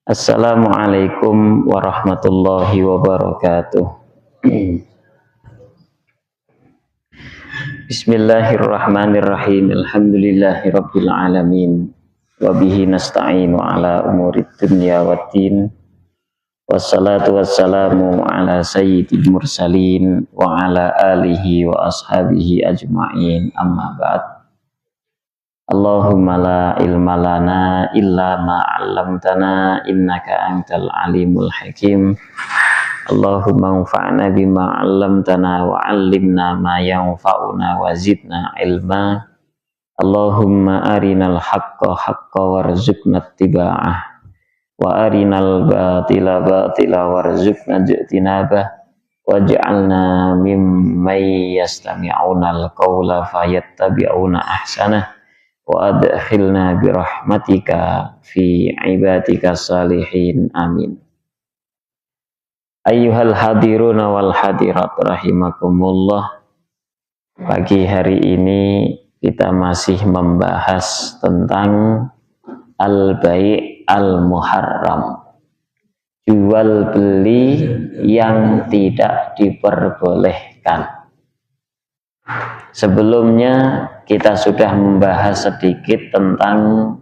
Assalamualaikum warahmatullahi wabarakatuh. Bismillahirrahmanirrahim. Alhamdulillahirabbil alamin. Wa bihi nasta'inu ala umurid dunya waddin. Wassalatu wassalamu ala sayyidil mursalin wa ala alihi wa ashabihi ajma'in. Amma ba'd. Allahumma la ilma lana illa ma 'allamtana innaka antal alimul hakim. Allahumma anfa'na bima 'allamtana wa 'allimna ma yanfa'una wa zidna ilma. Allahumma arinal haqqa haqqa warzuqna ittiba'ah wa arinal batila batila warzuqna ijtinabah waj'alna mimman yastami'una al-qawla fayattabi'una ahsanah wa adkhilna birahmatika fi ibadika salihin amin. Ayyuhal hadiruna wal hadirat rahimakumullah. Pagi hari ini kita masih membahas tentang al-bai' al-muharram, jual beli yang tidak diperbolehkan. Sebelumnya kita sudah membahas sedikit tentang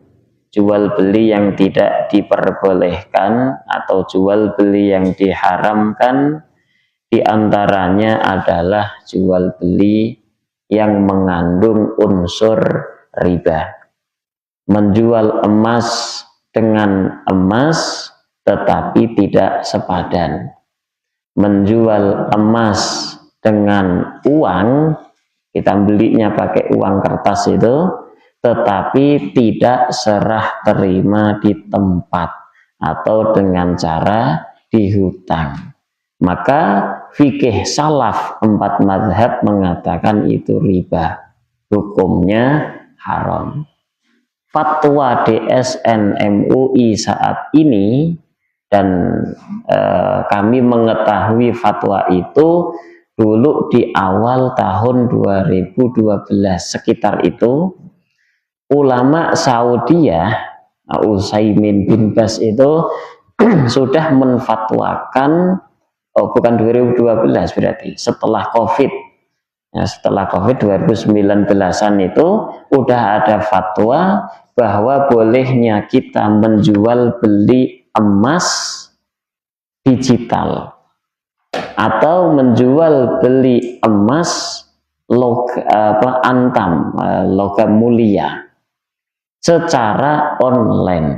jual beli yang tidak diperbolehkan atau jual beli yang diharamkan. Di antaranya adalah jual beli yang mengandung unsur riba. Menjual emas dengan emas tetapi tidak sepadan. Menjual emas dengan uang, kita belinya pakai uang kertas itu, tetapi tidak serah terima di tempat atau dengan cara dihutang. Maka fikih salaf 4 mazhab mengatakan itu riba, hukumnya haram. Fatwa DSN MUI saat ini, dan kami mengetahui fatwa itu dulu di awal tahun 2012 sekitar itu, ulama Saudiyah Utsaimin bin Baz itu sudah menfatwakan, bukan 2012 berarti setelah Covid. Ya, setelah Covid 2019-an itu udah ada fatwa bahwa bolehnya kita menjual beli emas digital atau menjual beli emas logam mulia secara online,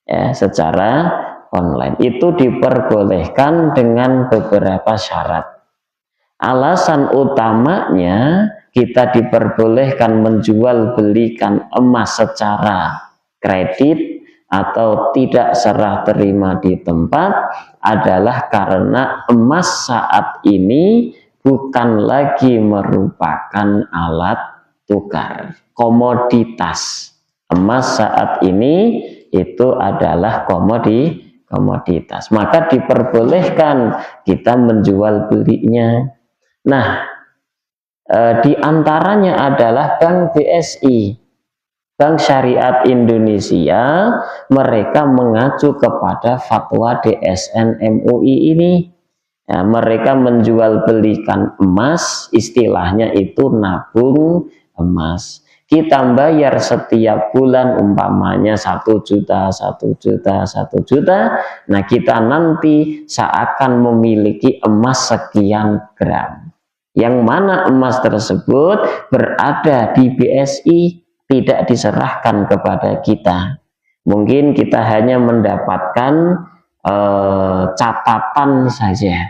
ya, secara online. Itu diperbolehkan dengan beberapa syarat. Alasan utamanya kita diperbolehkan menjual belikan emas secara kredit atau tidak serah terima di tempat adalah karena emas saat ini bukan lagi merupakan alat tukar, komoditas. Emas saat ini itu adalah komoditas. Maka diperbolehkan kita menjual belinya. Nah, di antaranya adalah Bank BSI, Bank Syariat Indonesia. Mereka mengacu kepada fatwa DSN MUI ini. Ya, mereka menjual belikan emas, istilahnya itu nabung emas. Kita bayar setiap bulan umpamanya 1 juta, 1 juta, 1 juta. Nah, kita nanti seakan memiliki emas sekian gram. Yang mana emas tersebut berada di BSI, tidak diserahkan kepada kita. Mungkin kita hanya mendapatkan catatan saja.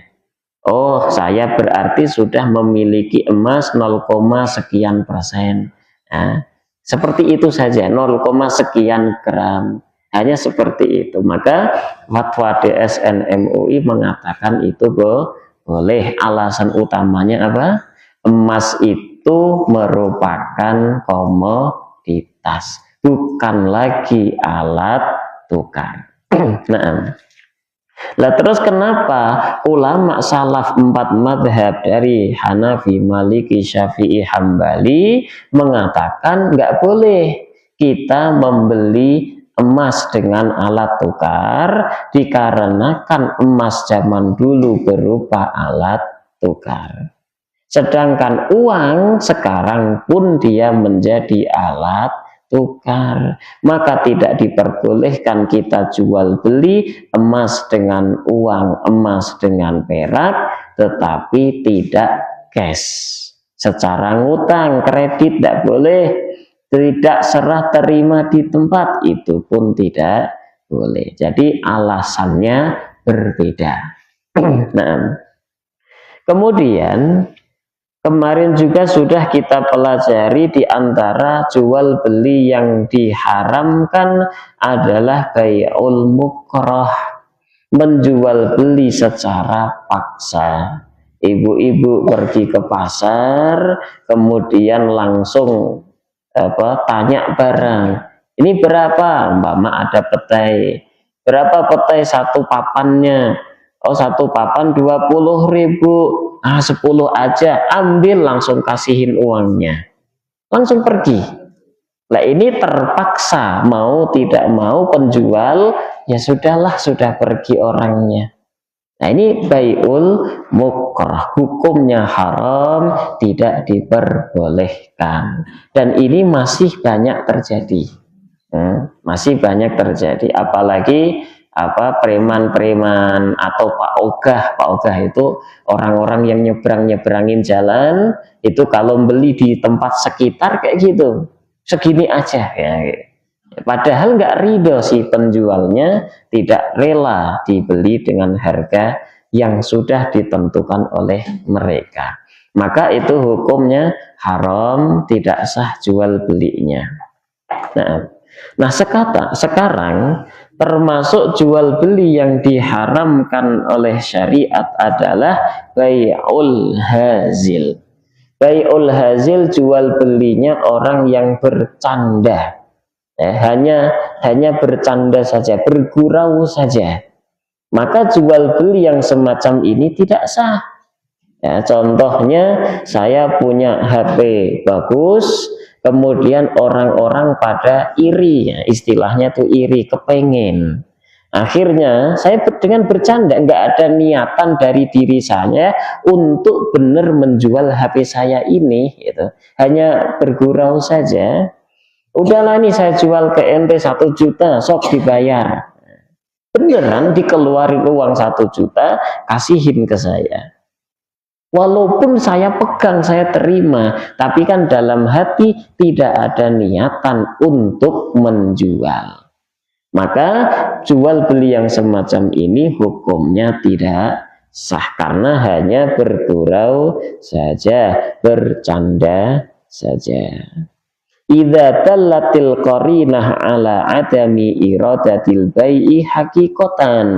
Oh, saya berarti sudah memiliki emas 0, sekian persen. Nah, seperti itu saja, 0, sekian gram. Hanya seperti itu. Maka fatwa DSN MUI mengatakan itu boleh. Alasan utamanya apa? Emas itu merupakan komoditas, bukan lagi alat tukar. Nah, terus kenapa ulama salaf 4 madhab dari Hanafi, Maliki, Syafi'i, Hambali mengatakan nggak boleh kita membeli emas dengan alat tukar dikarenakan emas zaman dulu berupa alat tukar. Sedangkan uang sekarang pun dia menjadi alat tukar, maka tidak diperbolehkan kita jual beli emas dengan uang, emas dengan perak, tetapi tidak cash, secara ngutang, kredit tidak boleh, tidak serah terima di tempat, itu pun tidak boleh. Jadi alasannya berbeda. Nah, kemudian kemarin juga sudah kita pelajari di antara jual beli yang diharamkan adalah bai'ul mukrah, menjual beli secara paksa. Ibu-ibu pergi ke pasar, kemudian langsung tanya barang, ini berapa? Umpama ada petai, berapa petai satu papannya? Oh, satu papan 20.000. 10 aja, ambil, langsung kasihin uangnya, langsung pergi. Nah, ini terpaksa, mau tidak mau penjual, ya sudahlah, sudah pergi orangnya. Nah, ini bai'ul mukrah, hukumnya haram, tidak diperbolehkan. Dan ini masih banyak terjadi. Masih banyak terjadi, apalagi preman-preman atau Pak Ogah itu orang-orang yang nyebrangin jalan itu, kalau beli di tempat sekitar kayak gitu, segini aja ya. Padahal nggak ridho si penjualnya, tidak rela dibeli dengan harga yang sudah ditentukan oleh mereka, maka itu hukumnya haram, tidak sah jual belinya. Nah, sekarang termasuk jual beli yang diharamkan oleh syariat adalah bai'ul hazil. Bai'ul hazil, jual belinya orang yang bercanda, hanya bercanda saja, bergurau saja, maka jual beli yang semacam ini tidak sah. Ya, contohnya, saya punya HP bagus, kemudian orang-orang pada iri, ya, istilahnya tuh iri, kepengen. Akhirnya saya dengan bercanda, nggak ada niatan dari diri saya untuk benar menjual HP saya ini, gitu. Hanya bergurau saja. Udahlah, nih saya jual ke ente 1 juta, sok dibayar. Beneran dikeluarin uang 1 juta, kasihin ke saya. Walaupun saya pegang, saya terima, tapi kan dalam hati tidak ada niatan untuk menjual. Maka jual beli yang semacam ini hukumnya tidak sah, karena hanya bergurau saja, bercanda saja. Idza dallatil qarinah ala adami iradatil bai'i haqiqatan.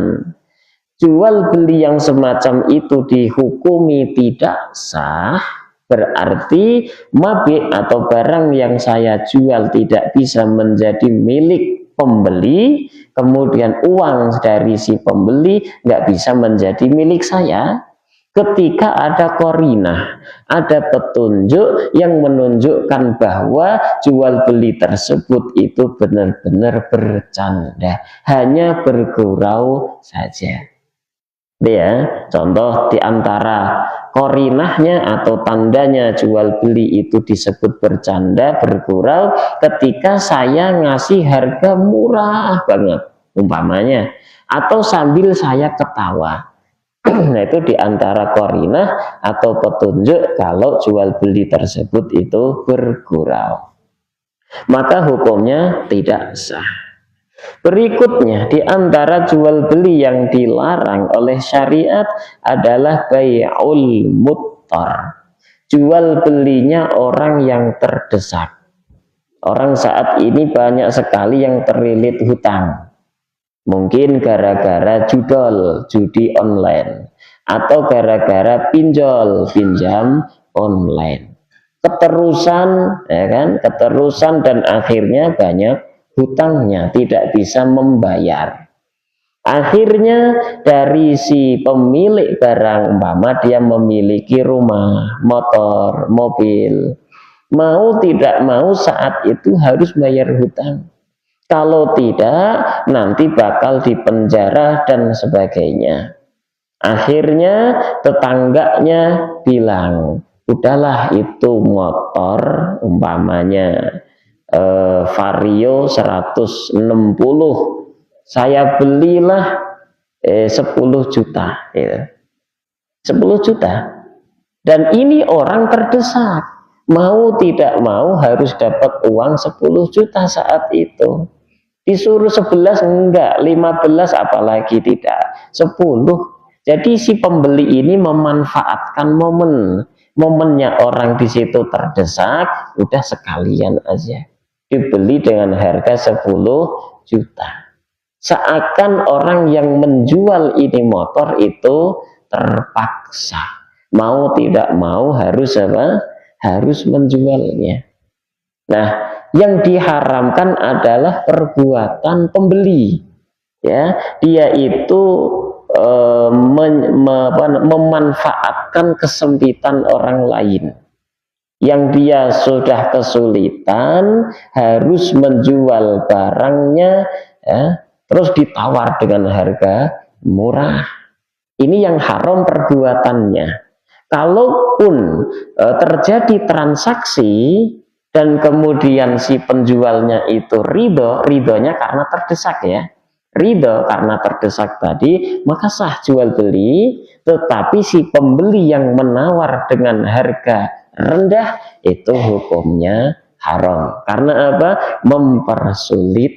Jual beli yang semacam itu dihukumi tidak sah, berarti mabik atau barang yang saya jual tidak bisa menjadi milik pembeli, kemudian uang dari si pembeli nggak bisa menjadi milik saya. Ketika ada qarinah, ada petunjuk yang menunjukkan bahwa jual beli tersebut itu benar-benar bercanda, hanya bergurau saja. Ya, contoh di antara qarinahnya atau tandanya jual beli itu disebut bercanda, bergurau, ketika saya ngasih harga murah banget umpamanya, atau sambil saya ketawa. Nah, itu di antara qarinah atau petunjuk kalau jual beli tersebut itu bergurau, maka hukumnya tidak sah. Berikutnya, di antara jual beli yang dilarang oleh syariat adalah bai'ul muttar. Jual belinya orang yang terdesak. Orang saat ini banyak sekali yang terlilit hutang. Mungkin gara-gara judi online, atau gara-gara pinjam online. Keterusan, ya kan? Keterusan, dan akhirnya banyak hutangnya, tidak bisa membayar. Akhirnya dari si pemilik barang, umpama dia memiliki rumah, motor, mobil, Mau tidak mau saat itu harus bayar hutang. Kalau tidak, nanti bakal dipenjara dan sebagainya. Akhirnya tetangganya bilang, udahlah itu motor umpamanya Vario 160, saya belilah 10 juta gitu. 10 juta. Dan ini orang terdesak, mau tidak mau harus dapat uang 10 juta saat itu. Disuruh 11 enggak, 15 apalagi tidak, 10. Jadi si pembeli ini memanfaatkan momennya orang di situ terdesak, udah sekalian aja dibeli dengan harga 10 juta. Seakan orang yang menjual ini motor itu terpaksa, mau tidak mau harus apa? Harus menjualnya. Nah, yang diharamkan adalah perbuatan pembeli. Ya, dia itu memanfaatkan kesempitan orang lain. Yang dia sudah kesulitan harus menjual barangnya, ya, terus ditawar dengan harga murah. Ini yang haram perbuatannya. Kalaupun terjadi transaksi dan kemudian si penjualnya itu ridhonya karena terdesak ya, ridho karena terdesak tadi, maka sah jual beli. Tetapi si pembeli yang menawar dengan harga rendah itu hukumnya haram. Karena apa? Mempersulit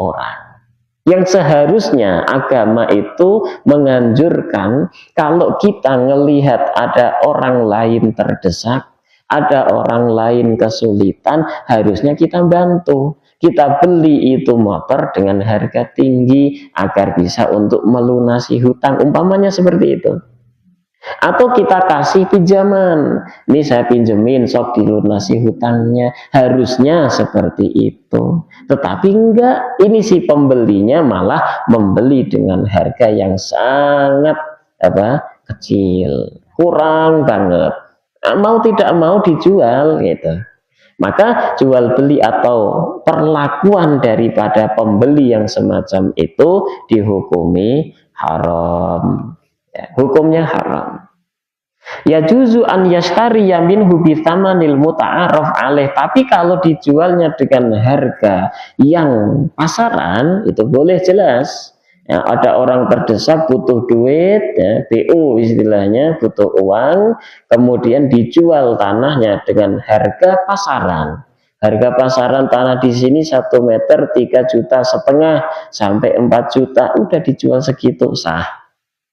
orang. Yang seharusnya agama itu menganjurkan kalau kita melihat ada orang lain terdesak, ada orang lain kesulitan, harusnya kita bantu. Kita beli itu motor dengan harga tinggi agar bisa untuk melunasi hutang, umpamanya seperti itu. Atau kita kasih pinjaman, ini saya pinjemin sok dilunasi hutangnya, harusnya seperti itu. Tetapi enggak, ini si pembelinya malah membeli dengan harga yang sangat kecil, kurang banget. Mau tidak mau dijual gitu. Maka jual beli atau perlakuan daripada pembeli yang semacam itu dihukumi haram. Ya, hukumnya haram. Ya juzu an yashtari minhu bi tsamanil muta'arraf alaih. Tapi kalau dijualnya dengan harga yang pasaran itu boleh jelas. Ya, ada orang terdesak butuh duit, ya, BU istilahnya, butuh uang, kemudian dijual tanahnya dengan harga pasaran. Harga pasaran tanah di sini 1 meter 3,5 juta sampai 4 juta, udah dijual segitu sah.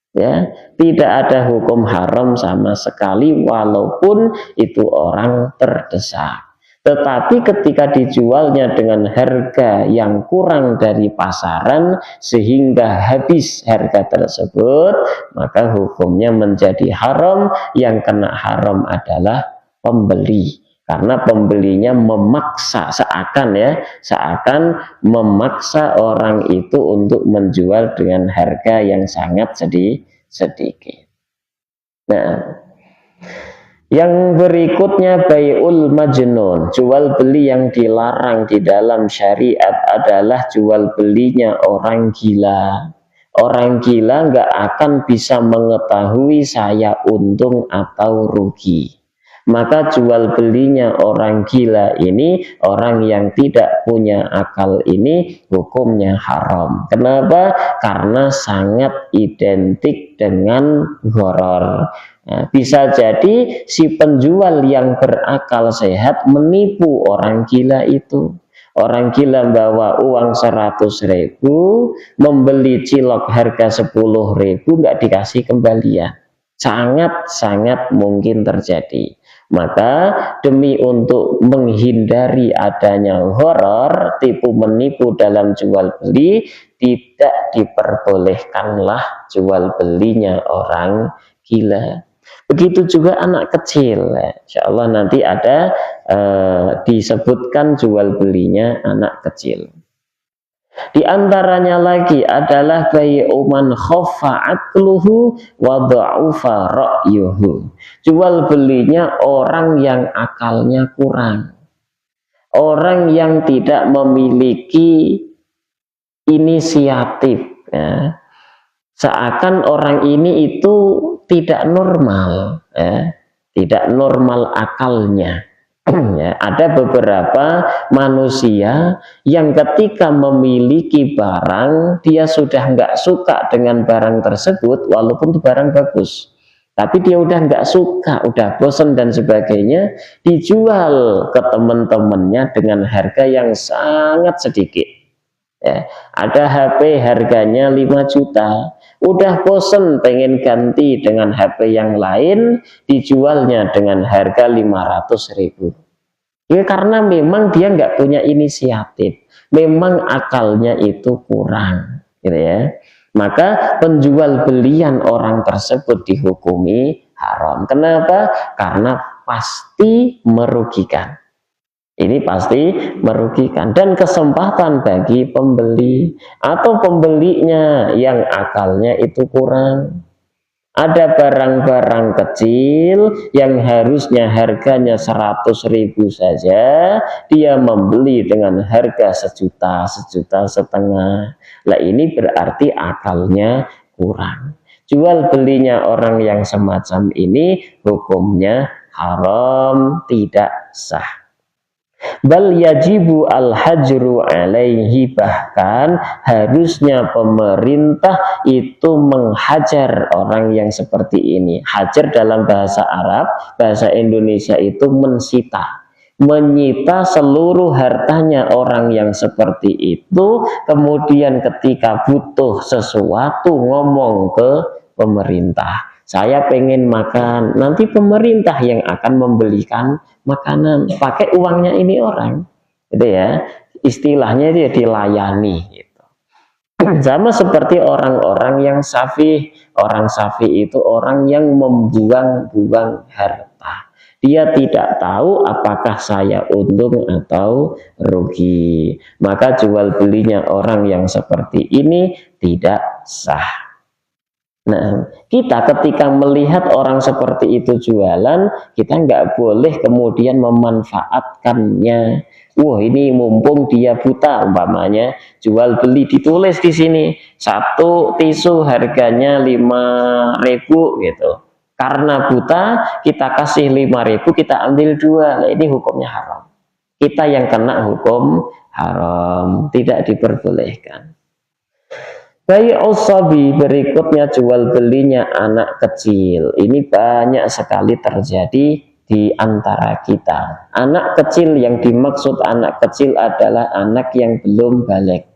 Ya, tidak ada hukum haram sama sekali walaupun itu orang terdesak. Tetapi ketika dijualnya dengan harga yang kurang dari pasaran sehingga habis harga tersebut, maka hukumnya menjadi haram. Yang kena haram adalah pembeli. Karena pembelinya memaksa, seakan memaksa orang itu untuk menjual dengan harga yang sangat sedikit. Nah, yang berikutnya bai'ul majnun, jual beli yang dilarang di dalam syariat adalah jual belinya orang gila. Orang gila nggak akan bisa mengetahui saya untung atau rugi. Maka jual belinya orang gila ini, orang yang tidak punya akal ini, hukumnya haram. Kenapa? Karena sangat identik dengan gharar. Nah, bisa jadi si penjual yang berakal sehat menipu orang gila itu. Orang gila bawa uang 100.000, membeli cilok harga 10.000, nggak dikasih kembalian. Sangat-sangat mungkin terjadi. Maka demi untuk menghindari adanya horor, tipu menipu dalam jual beli, tidak diperbolehkanlah jual belinya orang gila. Begitu juga anak kecil. Insya Allah nanti ada disebutkan jual belinya anak kecil. Di antaranya lagi adalah bai'u man khaffa aqluhu wa dha'ufa ra'yuhu. Jual belinya orang yang akalnya kurang. Orang yang tidak memiliki inisiatif, ya. Seakan orang ini itu tidak normal, ya. Tidak normal akalnya. Ya, ada beberapa manusia yang ketika memiliki barang, dia sudah nggak suka dengan barang tersebut, walaupun itu barang bagus, tapi dia udah nggak suka, udah bosan dan sebagainya, dijual ke teman-temannya dengan harga yang sangat sedikit. Ya, ada HP harganya 5 juta, udah bosen pengen ganti dengan HP yang lain, dijualnya dengan harga 500.000. Ya karena memang dia nggak punya inisiatif, memang akalnya itu kurang, gitu ya. Maka penjual belian orang tersebut dihukumi haram. Kenapa? Karena pasti merugikan. Ini pasti merugikan, dan kesempatan bagi pembeli atau pembelinya yang akalnya itu kurang. Ada barang-barang kecil yang harusnya harganya 100.000 saja, dia membeli dengan harga 1 juta, 1,5 juta. Lah ini berarti akalnya kurang. Jual belinya orang yang semacam ini hukumnya haram, tidak sah. Bal yajibu al-hajru alaihi, bahkan harusnya pemerintah itu menghajar orang yang seperti ini. Hajar dalam bahasa Arab, bahasa Indonesia itu mensita, menyita seluruh hartanya orang yang seperti itu, kemudian ketika butuh sesuatu ngomong ke pemerintah, saya pengen makan, nanti pemerintah yang akan membelikan makanan, pakai uangnya ini orang, gitu ya. Istilahnya dia dilayani, gitu. Sama seperti orang-orang yang safi. Orang safi itu orang yang membuang-buang harta. Dia tidak tahu apakah saya untung atau rugi. Maka jual belinya orang yang seperti ini tidak sah. Nah, kita ketika melihat orang seperti itu jualan, kita nggak boleh kemudian memanfaatkannya. Wah, ini mumpung dia buta, umpamanya jual beli, ditulis di sini satu tisu harganya 5.000 gitu. Karena buta kita kasih 5.000, kita ambil 2. Nah, ini hukumnya haram. Kita yang kena hukum haram, tidak diperbolehkan. Bai'us sabi, berikutnya jual belinya anak kecil. Ini banyak sekali terjadi di antara kita. Anak kecil yang dimaksud anak kecil adalah anak yang belum balik.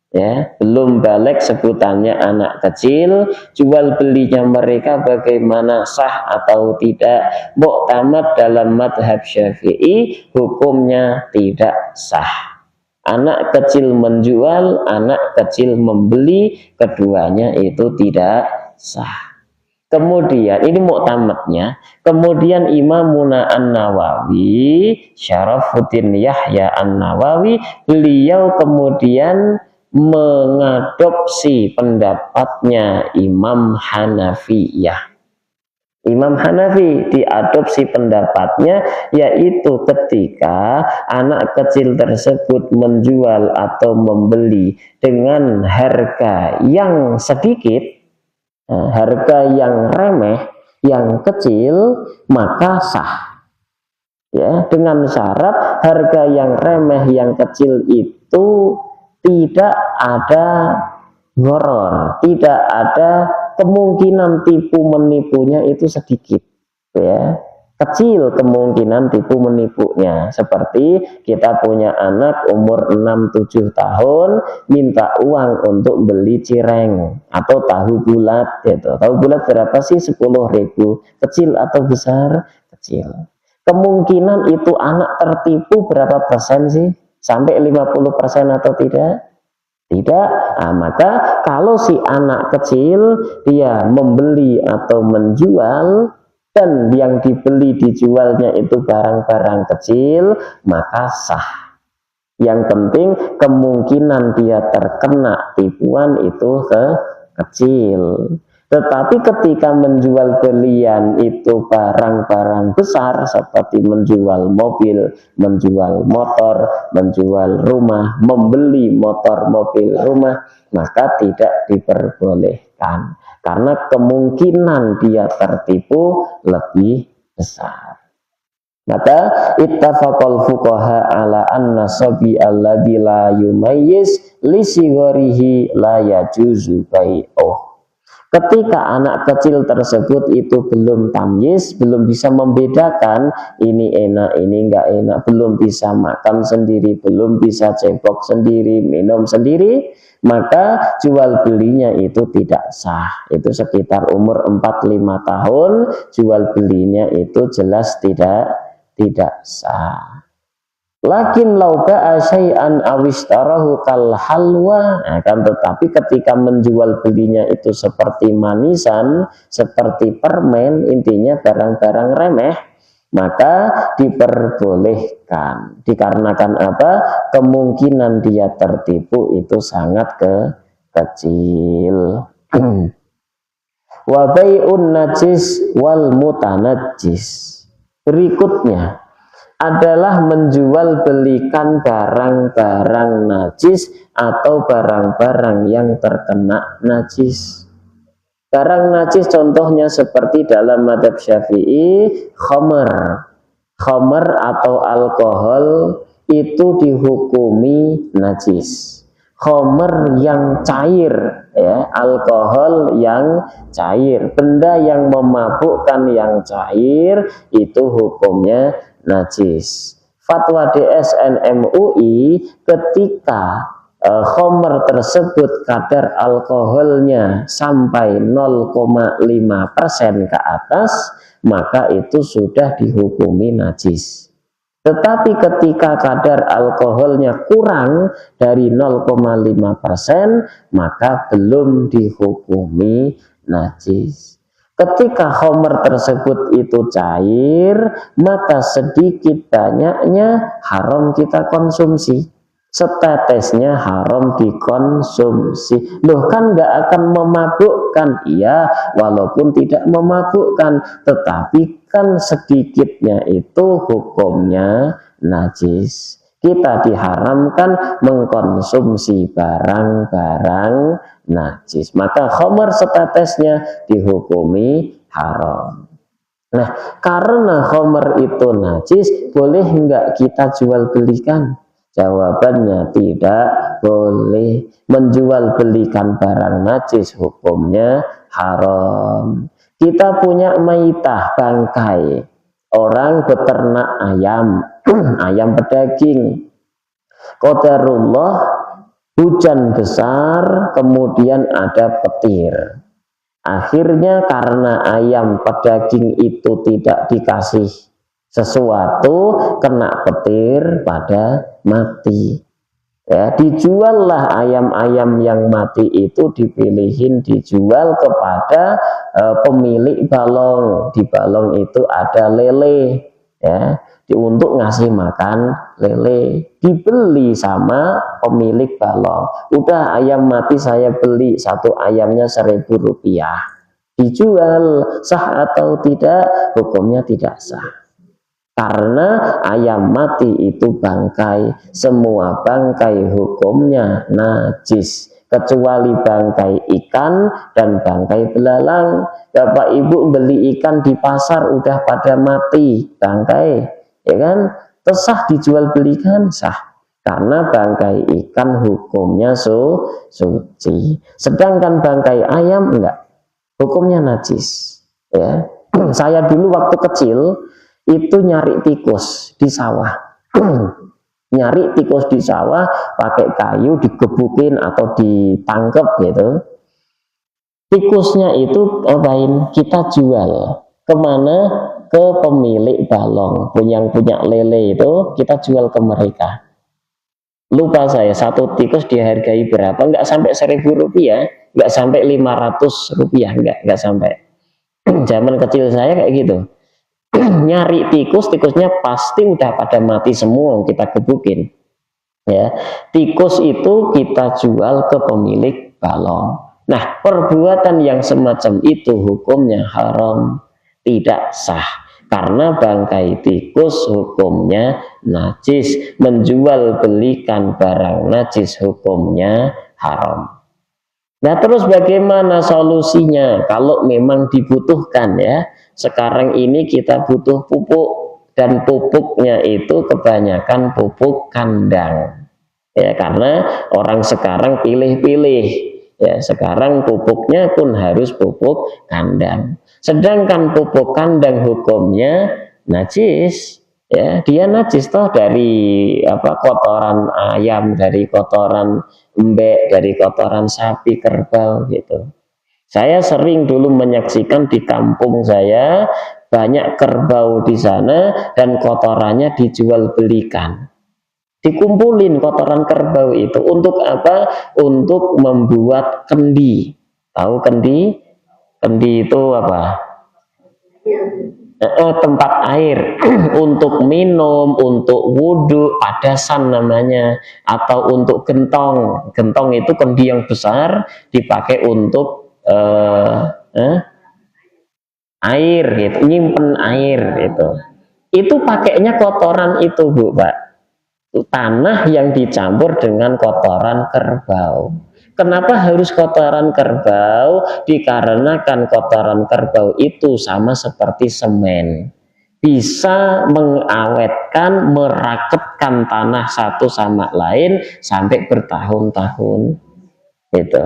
Ya, belum balik sebutannya anak kecil. Jual belinya mereka bagaimana, sah atau tidak? Mu'tamad dalam madhab Syafi'i, hukumnya tidak sah. Anak kecil menjual, anak kecil membeli, keduanya itu tidak sah. Kemudian ini muktamadnya. Kemudian Imamuna An-Nawawi, Syarafuddin Yahya An-Nawawi, beliau kemudian mengadopsi pendapatnya Imam Hanafiyah. Imam Hanafi diadopsi pendapatnya, yaitu ketika anak kecil tersebut menjual atau membeli dengan harga yang sedikit, harga yang remeh, yang kecil, maka sah. Ya, dengan syarat harga yang remeh, yang kecil itu tidak ada ngoror, tidak ada kemungkinan tipu menipunya itu sedikit, ya, kecil kemungkinan tipu menipunya. Seperti kita punya anak umur 6-7 tahun minta uang untuk beli cireng atau tahu bulat, gitu. Tahu bulat berapa sih? 10.000. Kecil atau besar? Kecil. Kemungkinan itu anak tertipu berapa persen sih? Sampai 50% atau tidak? Tidak. Nah, maka kalau si anak kecil dia membeli atau menjual dan yang dibeli dijualnya itu barang-barang kecil, maka sah. Yang penting kemungkinan dia terkena tipuan itu kecil. Tetapi ketika menjual belian itu barang-barang besar seperti menjual mobil, menjual motor, menjual rumah, membeli motor, mobil, rumah, maka tidak diperbolehkan karena kemungkinan dia tertipu lebih besar. Maka ittafaqal fuqaha ala anna sabi alladzi la yumayyiz li sigharihi la yajuzu bai'uh. Ketika anak kecil tersebut itu belum tamyiz, belum bisa membedakan ini enak, ini enggak enak, belum bisa makan sendiri, belum bisa cebok sendiri, minum sendiri, maka jual belinya itu tidak sah. Itu sekitar umur 4-5 tahun, jual belinya itu jelas tidak sah. Lakin lauba syai'an awistarahu kal halwa, akan tetapi ketika menjual belinya itu seperti manisan, seperti permen, intinya barang-barang remeh, maka diperbolehkan. Dikarenakan apa? Kemungkinan dia tertipu itu sangat kecil. Wa bai'un najis wal mutanajjis. Berikutnya adalah menjual belikan barang-barang najis atau barang-barang yang terkena najis. Barang najis contohnya seperti dalam mazhab Syafi'i, khamr atau alkohol itu dihukumi najis. Khamr yang cair, ya, alkohol yang cair, benda yang memabukkan yang cair itu hukumnya najis. Fatwa DSN MUI ketika khamr tersebut kadar alkoholnya sampai 0,5% ke atas, maka itu sudah dihukumi najis. Tetapi ketika kadar alkoholnya kurang dari 0,5%, maka belum dihukumi najis. Ketika khamr tersebut itu cair, maka sedikit banyaknya haram kita konsumsi. Setetesnya haram dikonsumsi. Loh, kan nggak akan memabukkan? Iya, walaupun tidak memabukkan, tetapi kan sedikitnya itu hukumnya najis. Kita diharamkan mengkonsumsi barang-barang najis, maka khamr setetesnya dihukumi haram. Nah, karena khamr itu najis, boleh enggak kita jual belikan? Jawabannya tidak boleh. Menjual belikan barang najis hukumnya haram. Kita punya maitah, bangkai. Orang beternak ayam, ayam pedaging. Qadarullah, hujan besar, kemudian ada petir. Akhirnya karena ayam pedaging itu tidak dikasih sesuatu, kena petir, pada mati. Ya, dijuallah ayam-ayam yang mati itu, dipilihin dijual kepada pemilik balong. Di balong itu ada lele, ya, untuk ngasih makan lele. Dibeli sama pemilik balong. Udah, ayam mati saya beli, satu ayamnya 1.000 rupiah. Dijual, sah atau tidak? Hukumnya tidak sah. Karena ayam mati itu bangkai, semua bangkai hukumnya najis, kecuali bangkai ikan dan bangkai belalang. Bapak Ibu beli ikan di pasar udah pada mati bangkai, ya kan? Sah dijual belikan, sah. Karena bangkai ikan hukumnya suci. Sedangkan bangkai ayam enggak, hukumnya najis. Ya, saya dulu waktu kecil itu nyari tikus di sawah. Nyari tikus di sawah pakai kayu, digebukin atau ditangkep gitu. Tikusnya itu apain? Kita jual kemana? Ke pemilik balong, yang punya lele itu kita jual ke mereka. Lupa saya, satu tikus dihargai berapa? Enggak sampai 1.000 rupiah, enggak sampai 500 rupiah, enggak sampai. Zaman kecil saya kayak gitu. Nyari tikus, tikusnya pasti udah pada mati semua, kita gebukin. Ya, tikus itu kita jual ke pemilik balong. Nah, perbuatan yang semacam itu hukumnya haram, tidak sah. Karena bangkai tikus hukumnya najis, menjual belikan barang najis hukumnya haram. Nah, terus bagaimana solusinya kalau memang dibutuhkan ya? Sekarang ini kita butuh pupuk, dan pupuknya itu kebanyakan pupuk kandang. Ya, karena orang sekarang pilih-pilih. Ya, sekarang pupuknya pun harus pupuk kandang. Sedangkan pupuk kandang hukumnya najis. Ya, dia najis toh dari kotoran ayam, dari kotoran embek, dari kotoran sapi, kerbau gitu. Saya sering dulu menyaksikan di kampung saya banyak kerbau di sana dan kotorannya dijual belikan. Dikumpulin kotoran kerbau itu untuk apa? Untuk membuat kendi. Tahu kendi? Kendi itu apa? Tempat air untuk minum, untuk wudhu, padasan namanya, atau untuk gentong. Gentong itu kendi yang besar dipakai untuk air gitu, nyimpen air gitu. Itu pakainya kotoran itu, Bu, Pak. Tanah yang dicampur dengan kotoran kerbau. Kenapa harus kotoran kerbau? Dikarenakan kotoran kerbau itu sama seperti semen, bisa mengawetkan, meraketkan tanah satu sama lain sampai bertahun-tahun gitu.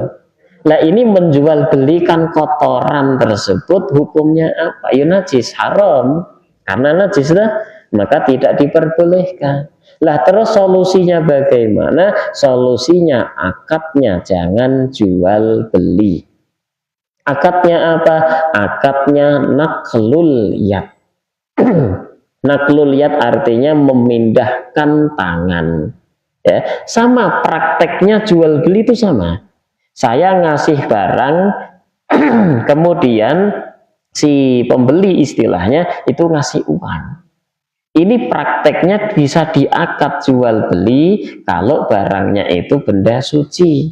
Nah, ini menjual belikan kotoran tersebut hukumnya apa? Ya najis, haram. Karena najis lah, maka tidak diperbolehkan. Lah terus solusinya bagaimana? Solusinya akadnya jangan jual beli. Akadnya apa? Akadnya naklul yad. Naklul yad artinya memindahkan tangan. Ya, sama prakteknya jual beli itu sama. Saya ngasih barang, kemudian si pembeli istilahnya itu ngasih uang. Ini prakteknya bisa diakad jual beli kalau barangnya itu benda suci,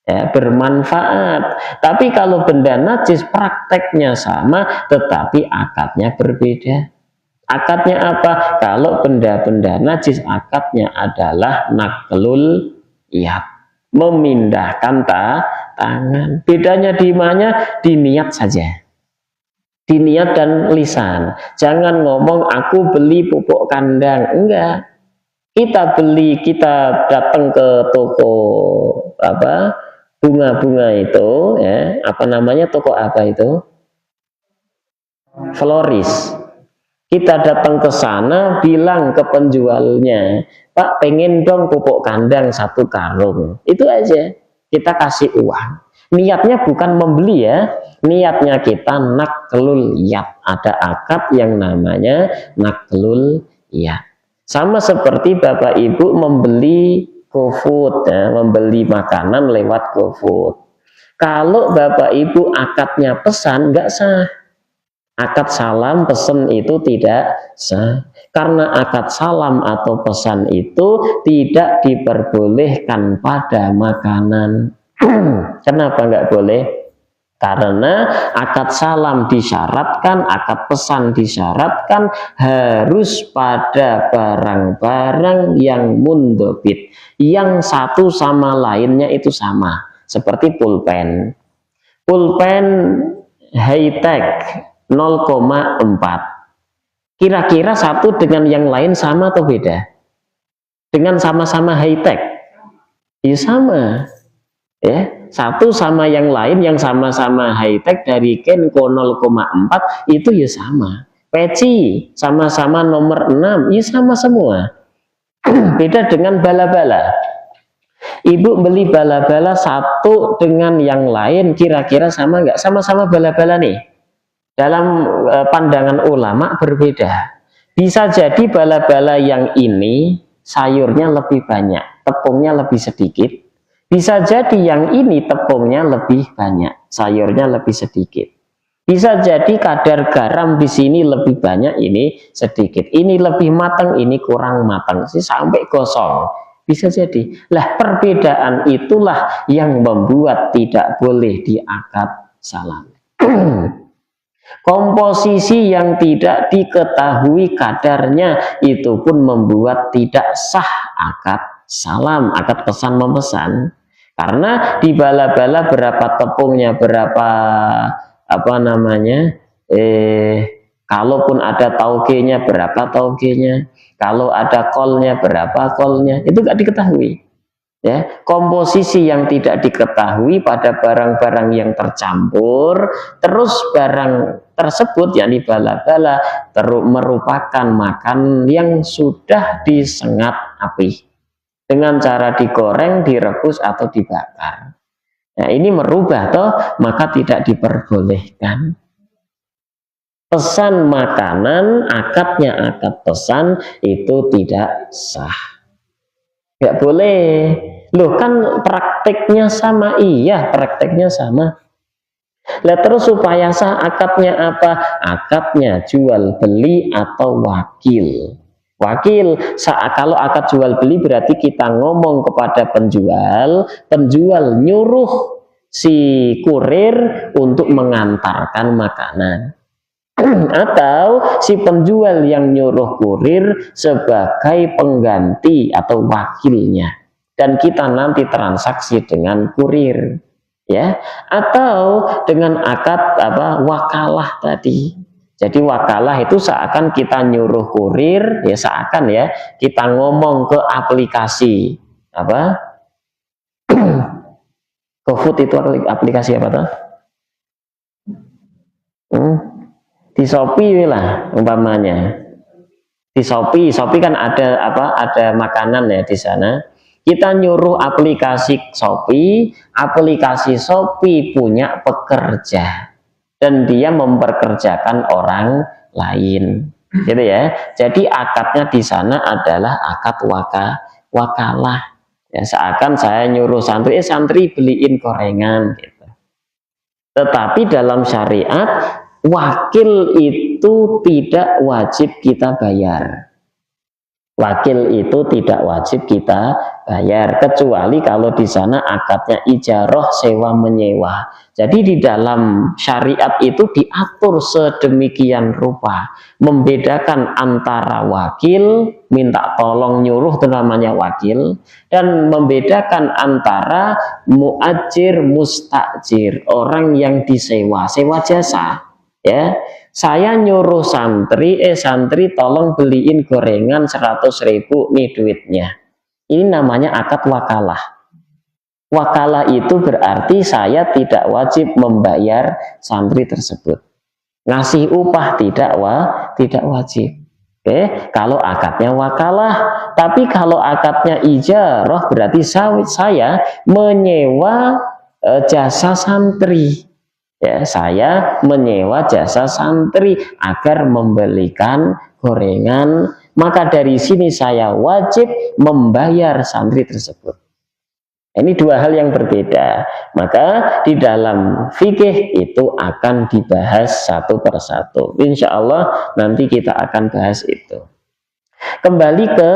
ya, bermanfaat. Tapi kalau benda najis prakteknya sama, tetapi akadnya berbeda. Akadnya apa? Kalau benda-benda najis akadnya adalah naklul yad, memindahkan tangan. Bedanya di mana? Di niat saja. Di niat dan lisan. Jangan ngomong aku beli pupuk kandang. Enggak. Kita beli, kita datang ke toko bunga-bunga itu, ya, apa namanya, toko apa itu? Floris. Kita datang ke sana, bilang ke penjualnya, Pak, pengen dong pupuk kandang 1 karung. Itu aja. Kita kasih uang. Niatnya bukan membeli ya, niatnya kita naklul yad. Ada akad yang namanya naklul yad. Sama seperti Bapak Ibu membeli GoFood, ya, membeli makanan lewat GoFood. Kalau Bapak Ibu akadnya pesan, nggak sah. Akad salam pesan itu tidak sah. Karena akad salam atau pesan itu tidak diperbolehkan pada makanan. Kenapa nggak boleh? Karena akad salam disyaratkan, akad pesan disyaratkan harus pada barang-barang yang mundobit, yang satu sama lainnya itu sama. Seperti pulpen. Pulpen high-tech 0,4. Kira-kira satu dengan yang lain sama atau beda? Dengan sama-sama high-tech? Ya sama. Ya, satu sama yang lain yang sama-sama high-tech dari Kenko 0,4 itu ya sama. Peci sama-sama nomor 6 ya sama semua. Beda dengan bala-bala. Ibu beli bala-bala satu dengan yang lain kira-kira sama nggak? Sama-sama bala-bala nih. Dalam pandangan ulama berbeda. Bisa jadi bala-bala yang ini sayurnya lebih banyak, tepungnya lebih sedikit. Bisa jadi yang ini tepungnya lebih banyak, sayurnya lebih sedikit. Bisa jadi kadar garam di sini lebih banyak, ini sedikit. Ini lebih matang, ini kurang matang, sih sampai gosong. Bisa jadi. Lah perbedaan itulah yang membuat tidak boleh diakad salam. Komposisi yang tidak diketahui kadarnya itu pun membuat tidak sah akad salam, akad pesan memesan. Karena dibala-bala berapa tepungnya, berapa apa namanya, kalaupun ada taugenya berapa taugenya, kalau ada kolnya berapa kolnya, itu nggak diketahui. Ya, komposisi yang tidak diketahui pada barang-barang yang tercampur, terus barang tersebut yakni bala-bala merupakan makan yang sudah disengat api dengan cara digoreng, direbus atau dibakar. Nah, ini merubah toh, maka tidak diperbolehkan. Pesan makanan, akadnya akad pesan itu tidak sah. Nggak boleh. Loh kan prakteknya sama. Iya, prakteknya sama. Lah terus supaya sah akadnya apa? Akadnya jual beli atau wakil. Wakil, kalau akad jual beli berarti kita ngomong kepada penjual, penjual nyuruh si kurir untuk mengantarkan makanan. Atau si penjual yang nyuruh kurir sebagai pengganti atau wakilnya, dan kita nanti transaksi dengan kurir, ya, atau dengan akad wakalah tadi. Jadi wakalah itu seakan kita nyuruh kurir, ya seakan ya kita ngomong ke aplikasi apa GoFood, itu aplikasi apa tuh? Di Shopee lah umpamanya. Di Shopee kan ada ada makanan ya di sana. Kita nyuruh aplikasi Shopee punya pekerja dan dia memperkerjakan orang lain. Gitu ya. Jadi akadnya di sana adalah akad wakalah. Ya, seakan saya nyuruh santri beliin gorengan gitu. Tetapi dalam syariat wakil itu tidak wajib kita bayar. Wakil itu tidak wajib kita bayar, kecuali kalau di sana akadnya ijarah sewa menyewa. Jadi di dalam syariat itu diatur sedemikian rupa, membedakan antara wakil, minta tolong nyuruh itu namanya wakil, dan membedakan antara muajir mustajir, orang yang disewa, sewa jasa. Ya, saya nyuruh santri tolong beliin gorengan 100.000 nih duitnya. Ini namanya akad wakalah. Wakalah itu berarti saya tidak wajib membayar santri tersebut. Ngasih upah tidak wajib. Oke, kalau akadnya wakalah. Tapi kalau akadnya ijarah berarti saya menyewa jasa santri. Ya, saya menyewa jasa santri agar membelikan gorengan, maka dari sini saya wajib membayar santri tersebut. Ini dua hal yang berbeda. Maka di dalam fikih itu akan dibahas satu persatu. Insya Allah nanti kita akan bahas itu. Kembali ke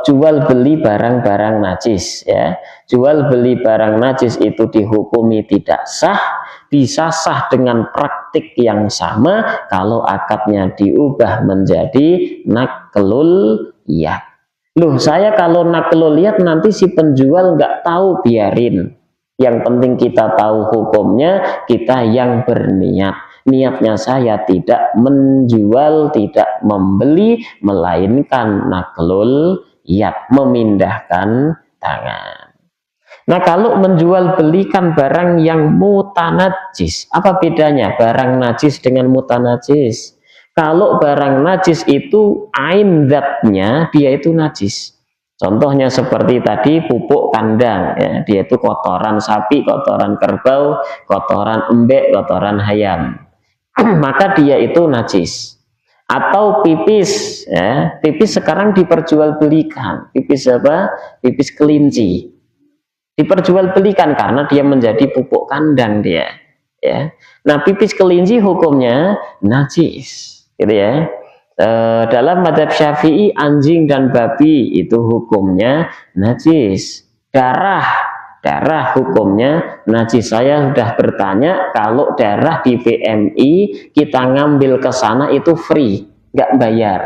jual beli barang-barang najis, ya. Jual beli barang najis itu dihukumi tidak sah, bisa sah dengan praktik yang sama kalau akadnya diubah menjadi naklul yad. Loh, saya kalau naklul yad nanti si penjual nggak tahu, biarin. Yang penting kita tahu hukumnya, kita yang berniat. Niatnya saya tidak menjual, tidak membeli, melainkan naklul yad, memindahkan tangan. Nah, kalau menjual belikan barang yang mutanajis, apa bedanya barang najis dengan mutanajis? Kalau barang najis itu ain zatnya, dia itu najis. Contohnya seperti tadi pupuk kandang, ya, dia itu kotoran sapi, kotoran kerbau, kotoran embek, kotoran ayam. Maka dia itu najis. Atau pipis, ya, pipis sekarang diperjualbelikan. Pipis apa? Pipis kelinci. Diperjualbelikan karena dia menjadi pupuk kandang dia. Ya. Nah, pipis kelinci hukumnya najis, gitu ya. Dalam mazhab Syafi'i anjing dan babi itu hukumnya najis. Darah hukumnya najis. Saya sudah bertanya, kalau darah di PMI kita ngambil ke sana itu free, nggak bayar.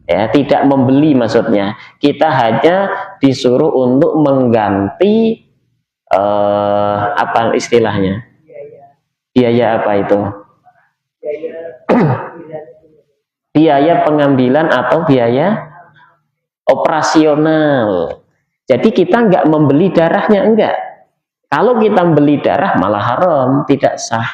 Ya, tidak membeli maksudnya. Kita hanya disuruh untuk mengganti apa istilahnya? Biaya apa itu? Biaya pengambilan atau biaya operasional. Jadi kita nggak membeli darahnya, enggak. Kalau kita beli darah malah haram, tidak sah.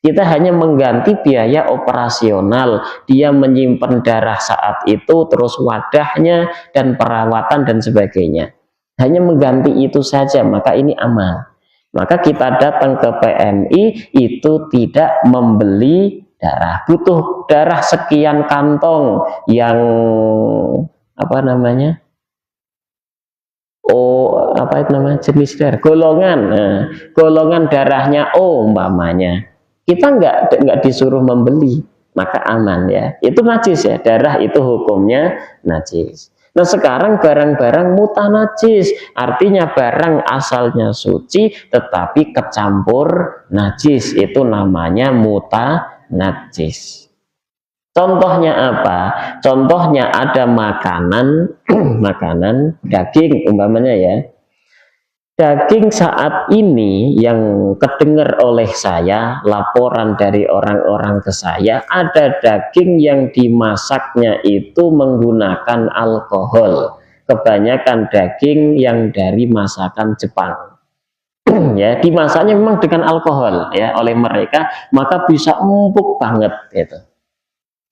Kita hanya mengganti biaya operasional. Dia menyimpan darah saat itu, terus wadahnya dan perawatan dan sebagainya. Hanya mengganti itu saja, maka ini aman. Maka kita datang ke PMI itu tidak membeli darah. Butuh darah sekian kantong yang apa namanya? Apa itu namanya, jenis darah, golongan. Nah, golongan darahnya O umpamanya. Kita nggak disuruh membeli, maka aman ya. Itu najis ya, darah itu hukumnya najis. Nah sekarang barang-barang mutanajis, artinya barang asalnya suci tetapi kecampur najis, itu namanya mutanajis. Contohnya apa? Contohnya ada makanan makanan daging umpamanya ya. Daging saat ini yang kedengar oleh saya, laporan dari orang-orang ke saya, ada daging yang dimasaknya itu menggunakan alkohol. Kebanyakan daging yang dari masakan Jepang. Ya, dimasaknya memang dengan alkohol ya oleh mereka, maka bisa empuk banget gitu.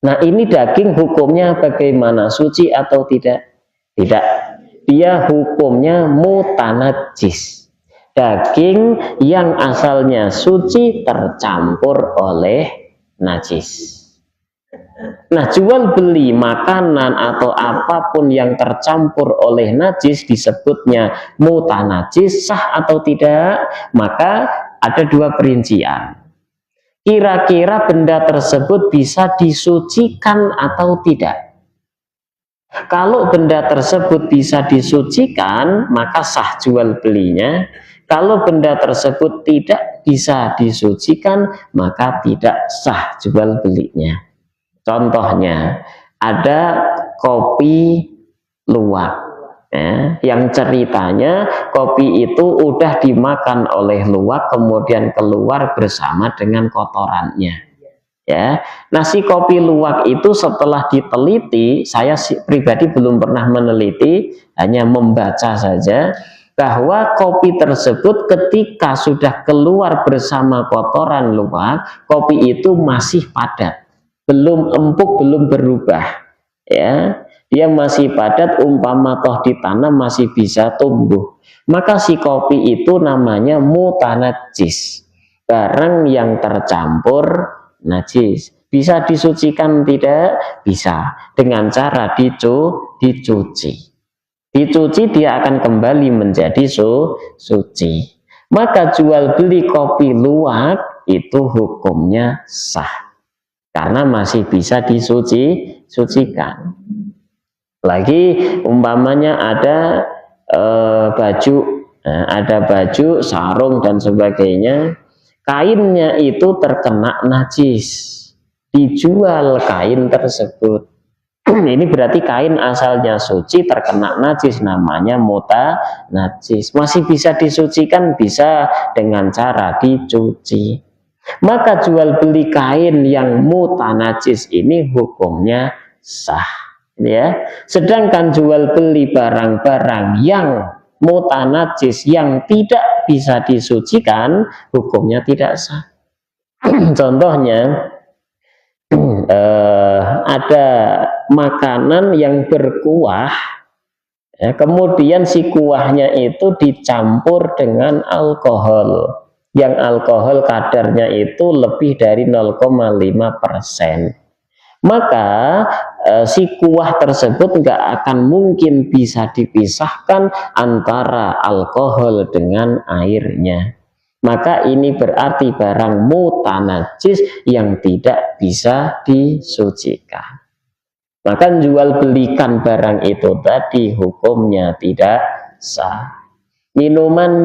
Nah, ini daging hukumnya bagaimana? Suci atau tidak? Tidak. Dia hukumnya mutanajis. Daging yang asalnya suci tercampur oleh najis. Nah, jual beli makanan atau apapun yang tercampur oleh najis disebutnya mutanajis, sah atau tidak? Maka ada dua perincian. Kira-kira benda tersebut bisa disucikan atau tidak? Kalau benda tersebut bisa disucikan, maka sah jual belinya. Kalau benda tersebut tidak bisa disucikan, maka tidak sah jual belinya. Contohnya, ada kopi luwak. Ya, yang ceritanya kopi itu udah dimakan oleh luwak, kemudian keluar bersama dengan kotorannya. Ya, nasi kopi luwak itu setelah diteliti, saya pribadi belum pernah meneliti, hanya membaca saja, bahwa kopi tersebut ketika sudah keluar bersama kotoran luwak, kopi itu masih padat, belum empuk, belum berubah. Ya, dia masih padat, umpama toh ditanam masih bisa tumbuh. Maka si kopi itu namanya mutanajis, barang yang tercampur najis. Bisa disucikan tidak? Bisa, dengan cara dicuci. Dicuci dia akan kembali menjadi suci. Maka jual beli kopi luwak itu hukumnya sah, karena masih bisa disucikan. Lagi umpamanya ada baju, ada baju, sarung dan sebagainya, kainnya itu terkena najis, dijual kain tersebut. Ini berarti kain asalnya suci terkena najis, namanya mutanajis. Masih bisa disucikan, bisa dengan cara dicuci. Maka jual beli kain yang mutanajis ini hukumnya sah, ya. Sedangkan jual beli barang-barang yang mutanajis yang tidak bisa disucikan, hukumnya tidak sah. Contohnya, ada makanan yang berkuah, ya, kemudian si kuahnya itu dicampur dengan alkohol, yang alkohol kadarnya itu lebih dari 0,5%. Maka si kuah tersebut nggak akan mungkin bisa dipisahkan antara alkohol dengan airnya. Maka ini berarti barang mutanajis yang tidak bisa disucikan. maka jual belikan barang itu tadi hukumnya tidak sah. Minuman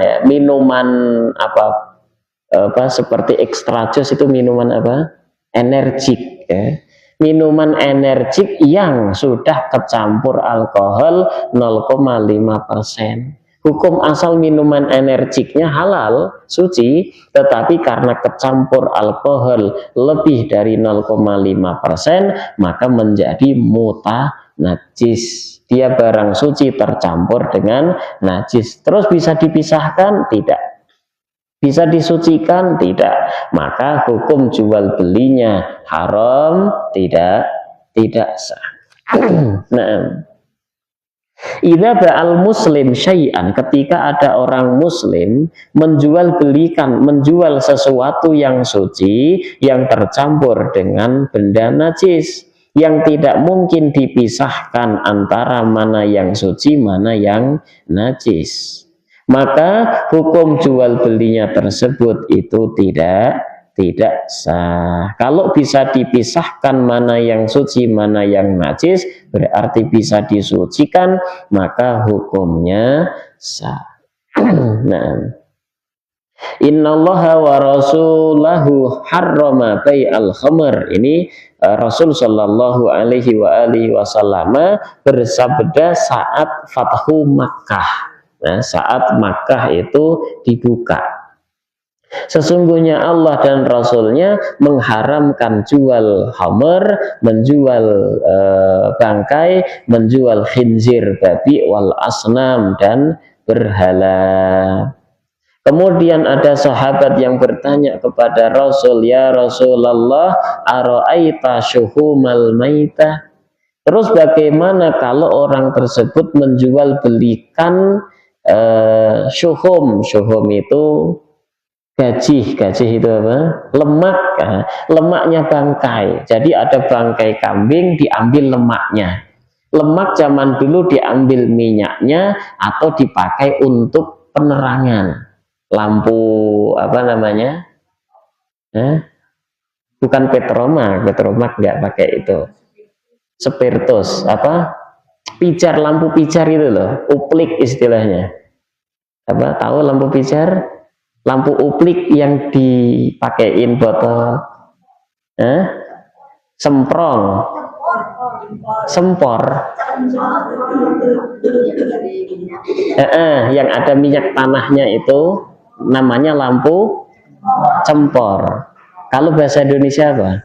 ya, minuman apa seperti extra jus itu minuman apa? Energik ya. Minuman energik yang sudah kecampur alkohol 0,5%. Hukum asal minuman energiknya halal, suci, tetapi karena kecampur alkohol lebih dari 0,5%, maka menjadi muta najis. Dia barang suci tercampur dengan najis. Terus bisa dipisahkan? Tidak. Bisa disucikan? Tidak. Maka hukum jual belinya haram, tidak sah. Nah, idza ba'al muslim syai'an, ketika ada orang muslim menjual sesuatu yang suci yang tercampur dengan benda najis yang tidak mungkin dipisahkan antara mana yang suci mana yang najis, maka hukum jual belinya tersebut itu tidak sah. Kalau bisa dipisahkan mana yang suci mana yang najis, berarti bisa disucikan, maka hukumnya sah. Nah, innallaha wa rasulahu harrama bai'al khamr. Ini Rasul sallallahu alaihi wasallam bersabda saat Fathu Makkah. Nah, saat Makkah itu dibuka, sesungguhnya Allah dan Rasulnya mengharamkan jual khamr, menjual bangkai, menjual khinzir babi, wal asnam, dan berhala. Kemudian ada sahabat yang bertanya kepada Rasul, ya Rasulullah, ara'aita syuhumal maitah? Terus bagaimana kalau orang tersebut menjual belikan syuhum? Syuhum itu gajih itu apa? Lemak, lemaknya bangkai. Jadi ada bangkai kambing, diambil lemaknya. Lemak zaman dulu diambil minyaknya atau dipakai untuk penerangan. Lampu apa namanya? Bukan petromak nggak pakai itu. Spiritus apa? Pijar, lampu pijar itu loh, uplik istilahnya. Apa? Tahu lampu pijar? Lampu uplik yang dipakein botol, semprong, sempor, yang ada minyak tanahnya itu namanya lampu cempor. Kalau bahasa Indonesia apa?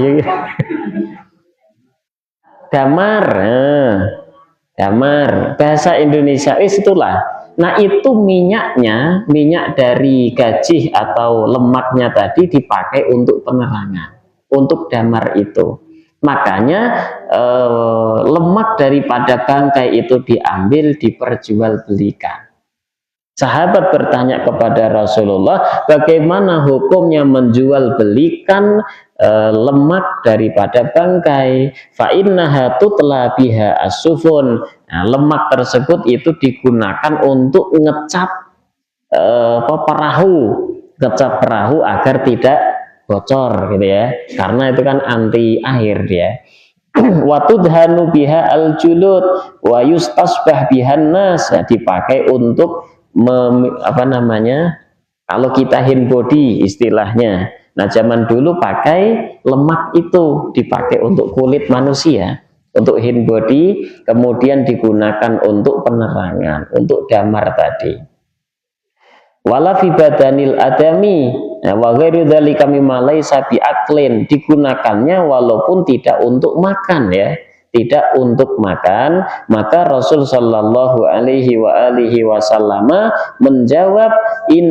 Iya. Damar. Damar. Bahasa Indonesia itulah. Nah, itu minyaknya, minyak dari gajih atau lemaknya tadi dipakai untuk penerangan, untuk damar itu. Makanya lemak daripada bangkai itu diambil, diperjualbelikan. Sahabat bertanya kepada Rasulullah, bagaimana hukumnya menjual belikan lemak daripada bangkai? Fa innaha tutla biha as-sufun. Nah, lemak tersebut itu digunakan untuk ngecap perahu agar tidak bocor gitu ya, karena itu kan anti air dia. Wa tudhanu biha al-julud wa yustasbah bihan nas, dipakai untuk kalau kita hand body istilahnya. Nah, zaman dulu pakai lemak itu dipakai untuk kulit manusia, untuk hand body, kemudian digunakan untuk penerangan, untuk damar tadi. Wala fi badanil adami wa ghairu dzalika mimma laisa biaklin, digunakannya walaupun tidak untuk makan ya, tidak untuk makan. Maka Rasul sallallahu alaihi wasallam menjawab, in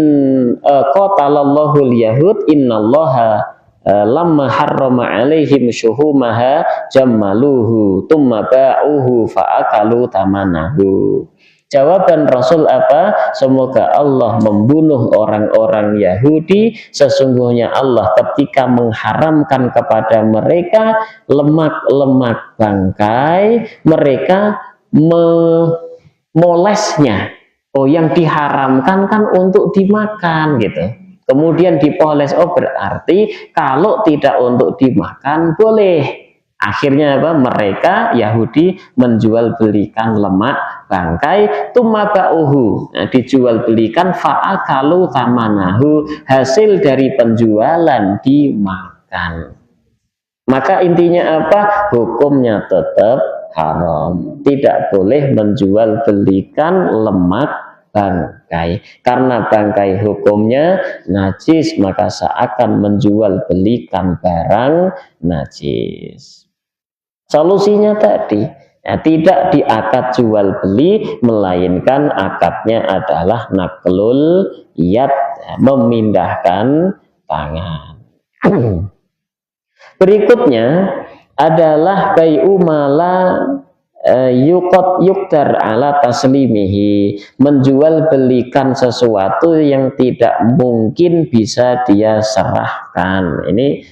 qatalallahu al-yahud innallaha lamma harrama alaihim syuhumaha jammaluhu thumma ba'uhu fa'akalu tamanahu. Jawaban Rasul apa? Semoga Allah membunuh orang-orang Yahudi. Sesungguhnya Allah ketika mengharamkan kepada mereka lemak-lemak bangkai, mereka memolesnya. Oh, yang diharamkan kan untuk dimakan gitu. kemudian dipoles, oh berarti kalau tidak untuk dimakan boleh. Akhirnya apa? Mereka Yahudi menjual belikan lemak bangkai, tumabauhu, nah, dijual belikan, fa'akalu tamanahu, hasil dari penjualan dimakan. Maka intinya apa? Hukumnya tetap haram. Tidak boleh menjual belikan lemak bangkai. Karena bangkai hukumnya najis, maka seakan menjual belikan barang najis. Solusinya tadi, ya, tidak diakad jual beli, melainkan akadnya adalah naklul yad, ya, memindahkan tangan. Berikutnya adalah bai'u mala yukot yukdar ala taslimihi, menjual belikan sesuatu yang tidak mungkin bisa dia serahkan. Ini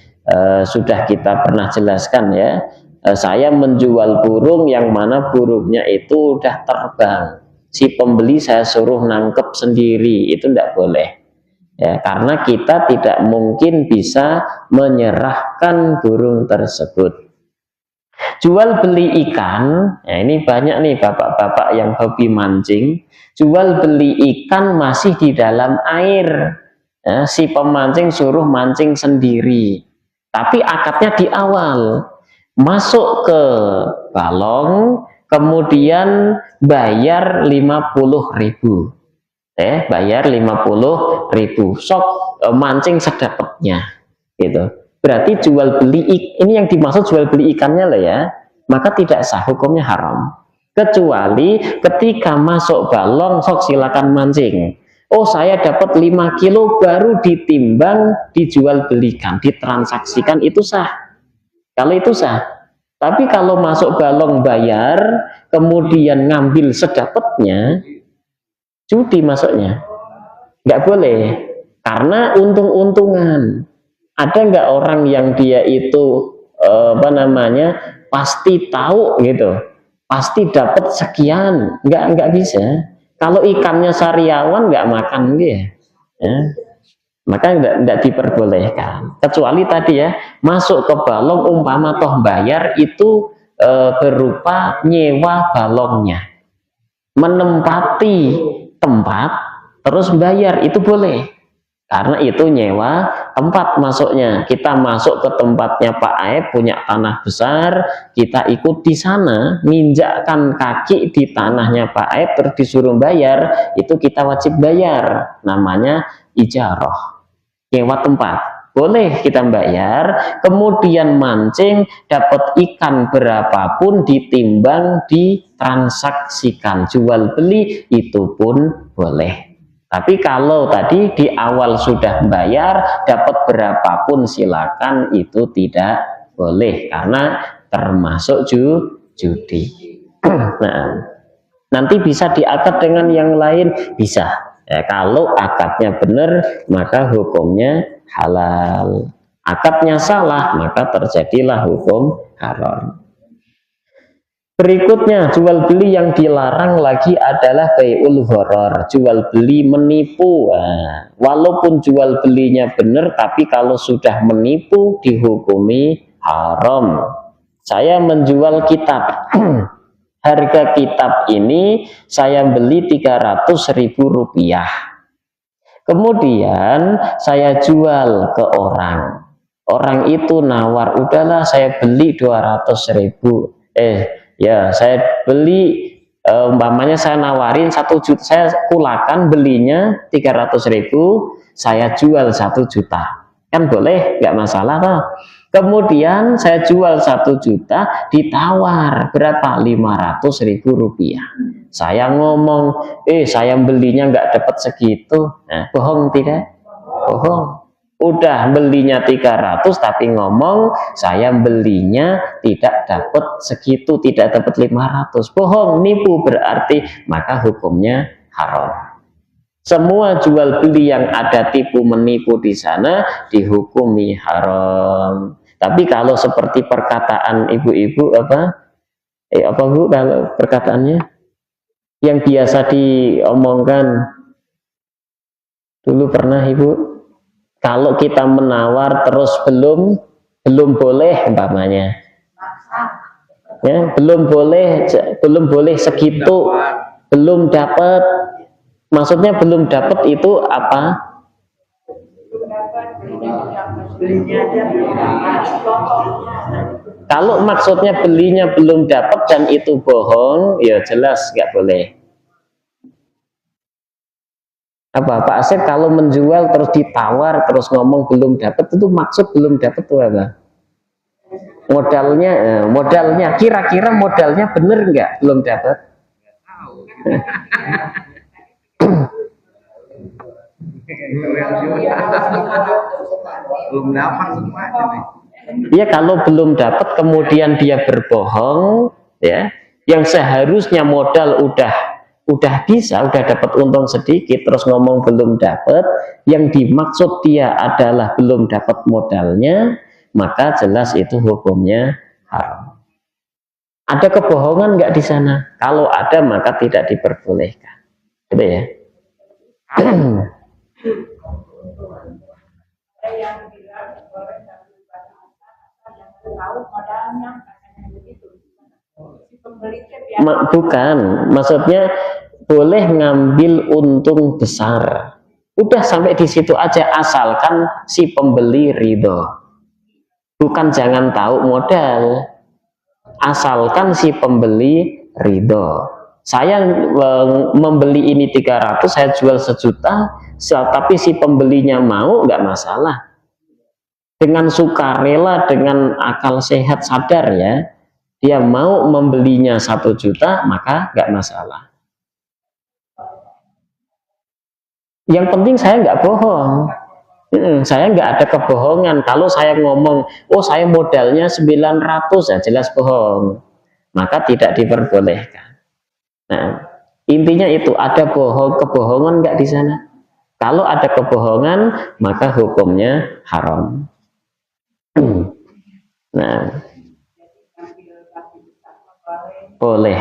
sudah kita pernah jelaskan ya. Saya menjual burung yang mana burungnya itu udah terbang, si pembeli saya suruh nangkep sendiri, itu tidak boleh ya, karena kita tidak mungkin bisa menyerahkan burung tersebut. Jual beli ikan, ya ini banyak nih bapak-bapak yang hobi mancing, jual beli ikan masih di dalam air, ya, si pemancing suruh mancing sendiri, tapi akadnya di awal, masuk ke balong, kemudian bayar 50.000, bayar 50.000, sok mancing sedapatnya, gitu. Berarti jual beli ini yang dimaksud jual beli ikannya lah ya, maka tidak sah, hukumnya haram. Kecuali ketika masuk balong, sok silakan mancing. Oh saya dapat 5 kilo, baru ditimbang, dijual belikan, ditransaksikan, itu sah. Kalau itu sah. Tapi kalau masuk balong bayar, kemudian ngambil sedapatnya, judi masuknya. Nggak boleh. Karena untung-untungan. Ada nggak orang yang dia itu pasti tahu gitu, pasti dapat sekian? Nggak bisa. Kalau ikannya sariawan nggak makan dia. Ya. Maka tidak diperbolehkan, kecuali tadi ya, masuk ke balong umpama toh bayar itu berupa nyewa balongnya, menempati tempat terus bayar, itu boleh, karena itu nyewa tempat masuknya. Kita masuk ke tempatnya Pak Aep, punya tanah besar, kita ikut di sana, nginjakkan kaki di tanahnya Pak Aep, terus disuruh bayar, itu kita wajib bayar, namanya ijarah, nyewa tempat. Boleh kita bayar, kemudian mancing, dapat ikan berapapun, ditimbang, ditransaksikan, jual beli, itu pun boleh. Tapi kalau tadi di awal sudah bayar, dapat berapapun silakan, itu tidak boleh, karena termasuk judi. Nah, nanti bisa diakad dengan yang lain, bisa. Ya, kalau akadnya benar, maka hukumnya halal. Akadnya salah, maka terjadilah hukum haram. Berikutnya, jual beli yang dilarang lagi adalah bai'ul gharar, jual beli menipu. Nah, walaupun jual belinya benar, tapi kalau sudah menipu dihukumi haram. Saya menjual kitab. Harga kitab ini saya beli 300.000 rupiah. Kemudian saya jual ke orang. Orang itu nawar, udahlah saya beli 200.000. Ya saya beli, umpamanya saya nawarin 1 juta, saya kulakan belinya 300.000, saya jual 1 juta. Kan boleh, nggak masalah toh. Kemudian saya jual 1 juta, ditawar berapa? 500.000 rupiah. Saya ngomong, saya belinya nggak dapat segitu. Nah, bohong tidak? Bohong. Udah belinya 300, tapi ngomong saya belinya tidak dapat segitu, tidak dapat 500. Bohong, nipu berarti, maka hukumnya haram. Semua jual beli yang ada tipu menipu di sana dihukumi haram. Tapi kalau seperti perkataan ibu-ibu apa Bu, kalau perkataannya yang biasa diomongkan dulu pernah Ibu, Kalau kita menawar terus belum boleh umpamanya, ya, belum boleh segitu, belum dapat. Maksudnya belum dapat itu apa? Kalau maksudnya belinya belum dapat dan itu bohong, ya jelas nggak boleh. Apa Pak Asep kalau menjual terus ditawar terus ngomong belum dapat, itu maksud belum dapat itu apa? Modalnya kira-kira modalnya bener nggak belum dapat? Belum dapat semuanya nih. Ya kalau belum dapat kemudian dia berbohong, ya, yang seharusnya modal udah bisa, udah dapat untung sedikit, terus ngomong belum dapat, yang dimaksud dia adalah belum dapat modalnya, maka jelas itu hukumnya haram. Ada kebohongan nggak di sana? Kalau ada maka tidak diperbolehkan, gitu ya. Bukan, maksudnya boleh ngambil untung besar. Udah sampai di situ aja, asalkan si pembeli ridho. Bukan jangan tahu modal, asalkan si pembeli ridho. Saya membeli ini 300, saya jual 1 juta, tapi si pembelinya mau, nggak masalah. Dengan sukarela, dengan akal sehat sadar ya, dia mau membelinya 1 juta, maka nggak masalah. Yang penting saya nggak bohong. Saya nggak ada kebohongan. Kalau saya ngomong, oh saya modalnya 900, ya jelas bohong. Maka tidak diperbolehkan. Nah, intinya itu, ada kebohongan nggak di sana? Kalau ada kebohongan, maka hukumnya haram. Nah, boleh,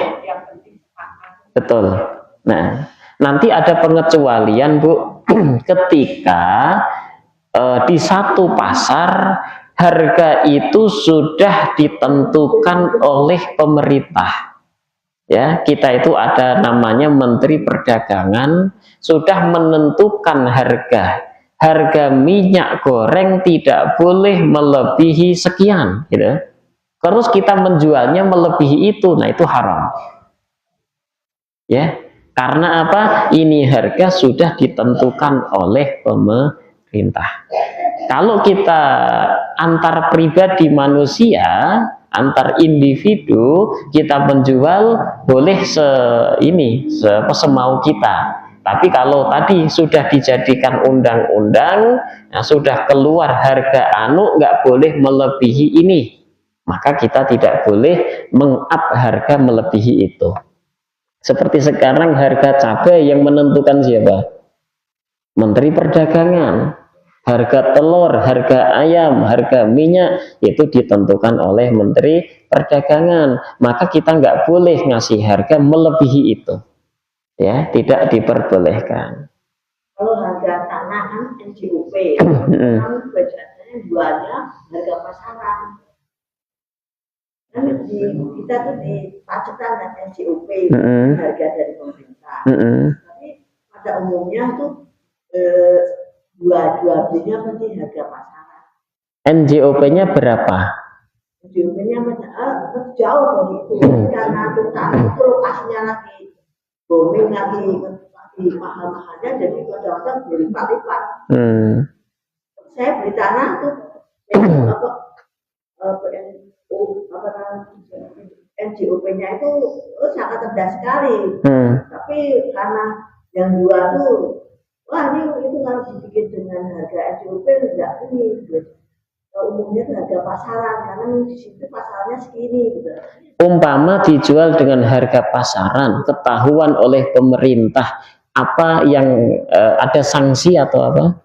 betul. Nah, nanti ada pengecualian Bu, ketika di satu pasar harga itu sudah ditentukan oleh pemerintah. Ya, kita itu ada namanya Menteri Perdagangan, sudah menentukan harga minyak goreng tidak boleh melebihi sekian, gitu. Terus kita menjualnya melebihi itu, nah itu haram. Ya, karena apa? Ini harga sudah ditentukan oleh pemerintah. Kalau kita antar pribadi manusia, antar individu, kita menjual boleh semau kita. Tapi kalau tadi sudah dijadikan undang-undang, nah sudah keluar harga nggak boleh melebihi ini, maka kita tidak boleh meng-up harga melebihi itu. Seperti sekarang harga cabai yang menentukan siapa? Menteri Perdagangan. Harga telur, harga ayam, harga minyak itu ditentukan oleh Menteri Perdagangan. Maka kita nggak boleh ngasih harga melebihi itu. Ya, tidak diperbolehkan. Kalau harga tanah kan NJOP, kan biasanya jualnya harga pasaran. Kan kita tuh dipacetan dengan NJOP, harga dari pemerintah. Tapi pada umumnya tuh jual-jualnya pasti harga pasaran. NJOP-nya berapa? NJOP-nya jauh dari itu, karena tanah itu lokasinya lagi booming, lagi mahal-mahalnya, jadi kadang-kadang berlipat-lipat. Saya beli tanah tuh NJOP-nya itu sangat rendah sekali. Tapi karena yang jual tuh, wah itu harus dibikin dengan harga NJOP, enggak ini. Umumnya itu harga pasaran, karena di situ pasarnya segini gitu. Umpama dijual dengan harga pasaran, ketahuan oleh pemerintah, apa yang ada sanksi atau apa?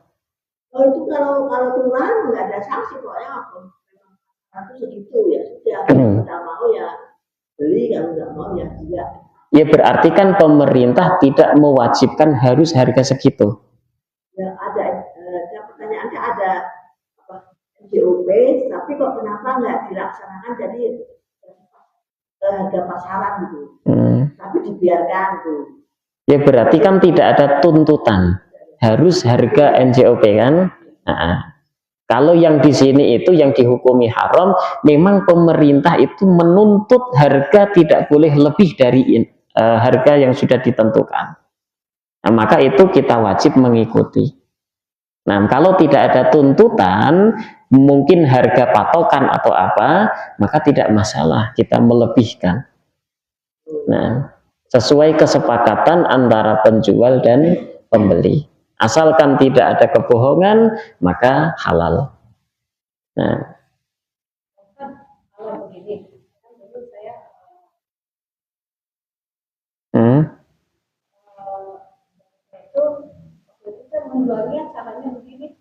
Oh itu kalau kelurahan nggak ada sanksi, pokoknya aku segitu ya sudah, nggak mau ya beli, kalau nggak mau ya tidak. Ya berarti kan pemerintah tidak mewajibkan harus harga segitu. Ya ada, pertanyaannya ada NJOP, tapi kok kenapa nggak dilaksanakan jadi harga pasaran gitu, tapi dibiarkan tuh. Ya berarti kan tidak ada tuntutan harus harga NJOP kan. Nah, kalau yang di sini itu yang dihukumi haram, memang pemerintah itu menuntut harga tidak boleh lebih dari harga yang sudah ditentukan. Nah, maka itu kita wajib mengikuti. Nah, kalau tidak ada tuntutan, mungkin harga patokan atau apa, maka tidak masalah kita melebihkan. Nah, sesuai kesepakatan antara penjual dan pembeli. Asalkan tidak ada kebohongan, maka halal. Nah, kalau begini, kan dulu saya itu kan menjualnya caranya begini,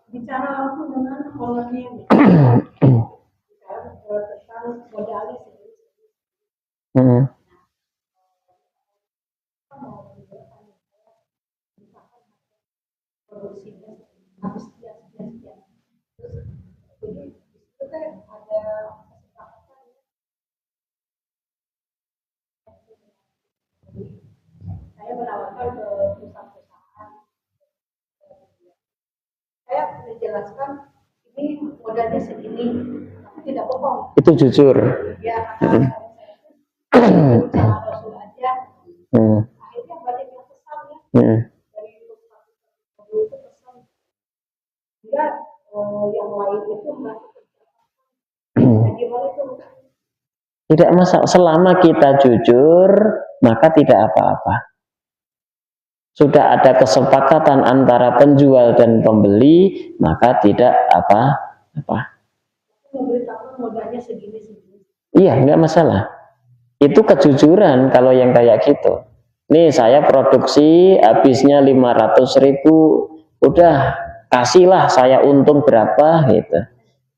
bicara langsung dengan ownernya, bicara tentang modalnya sendiri. Produksinya habis sekian. Terus jadi itu kan ada kesepakatan. Jadi saya menawarkan ke perusahaan-perusahaan. Saya menjelaskan ini modalnya segini, tapi tidak bohong. Itu jujur. Ya, saya Rasul aja. Akhirnya banyak yang kesal ya. Dari perusahaan itu kesal. Dia yang lain itu merasa terjadi. Gimana itu? Tidak masalah, selama kita jujur, maka tidak apa-apa. Sudah ada kesepakatan antara penjual dan pembeli, maka tidak apa-apa. Modalnya segini. Iya, nggak masalah. Itu kejujuran kalau yang kayak gitu. Nih saya produksi habisnya 500.000, udah kasihlah saya untung berapa gitu.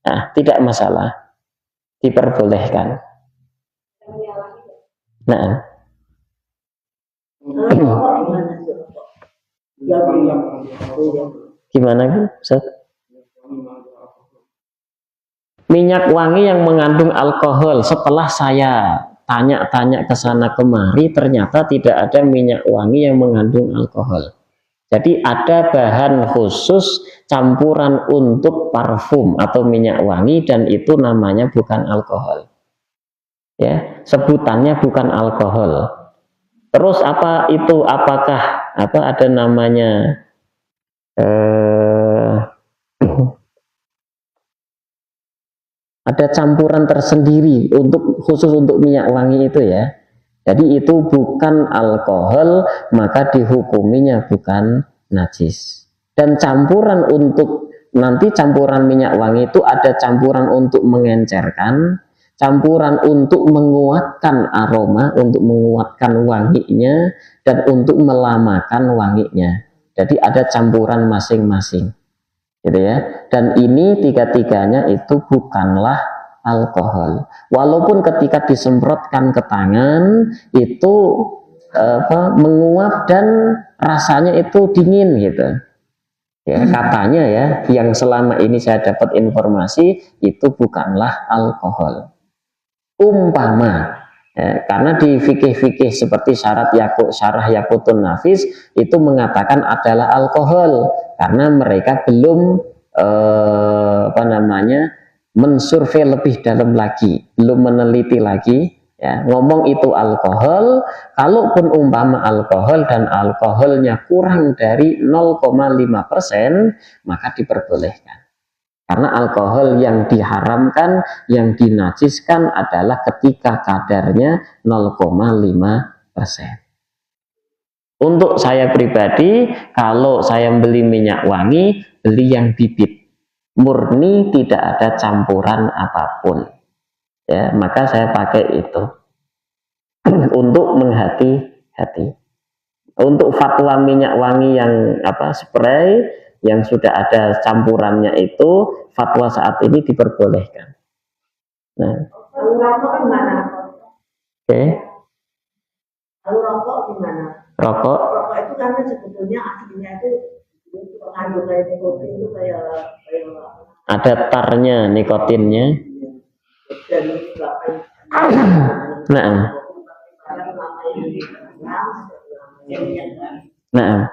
Nah, tidak masalah, diperbolehkan. Nah, gimana kan, Ustaz? Minyak wangi yang mengandung alkohol, setelah saya tanya-tanya ke sana kemari, ternyata tidak ada minyak wangi yang mengandung alkohol. Jadi ada bahan khusus campuran untuk parfum atau minyak wangi, dan itu namanya bukan alkohol. Ya, sebutannya bukan alkohol. Terus apa itu? Apakah ada namanya ada campuran tersendiri khusus untuk minyak wangi itu ya. Jadi itu bukan alkohol, maka dihukuminya bukan najis. Dan campuran untuk nanti campuran minyak wangi itu ada campuran untuk mengencerkan, campuran untuk menguatkan aroma, untuk menguatkan wanginya, dan untuk melamakan wanginya. Jadi ada campuran masing-masing, gitu ya. Dan ini tiga-tiganya itu bukanlah alkohol. Walaupun ketika disemprotkan ke tangan itu menguap dan rasanya itu dingin gitu. Ya, katanya ya, yang selama ini saya dapat informasi itu bukanlah alkohol. Umpama karena di fikih-fikih seperti syarah Yaqutun Nafis itu mengatakan adalah alkohol karena mereka belum mensurvei lebih dalam lagi, belum meneliti lagi ya, ngomong itu alkohol. Kalaupun umpama alkohol dan alkoholnya kurang dari 0,5%, maka diperbolehkan. Karena alkohol yang diharamkan, yang dinajiskan adalah ketika kadarnya 0,5%. Untuk saya pribadi, kalau saya beli minyak wangi, beli yang bibit murni, tidak ada campuran apapun. Ya, maka saya pakai itu untuk menghati-hati. Untuk fatwa minyak wangi yang spray yang sudah ada campurannya itu, fatwa saat ini diperbolehkan. Nah, kalau rokok gimana? Oke. Kalau rokok gimana? Rokok itu kan sebetulnya aslinya itu mengandung kayak nikotin itu kayak Ada tarnya, nikotinnya. Nah,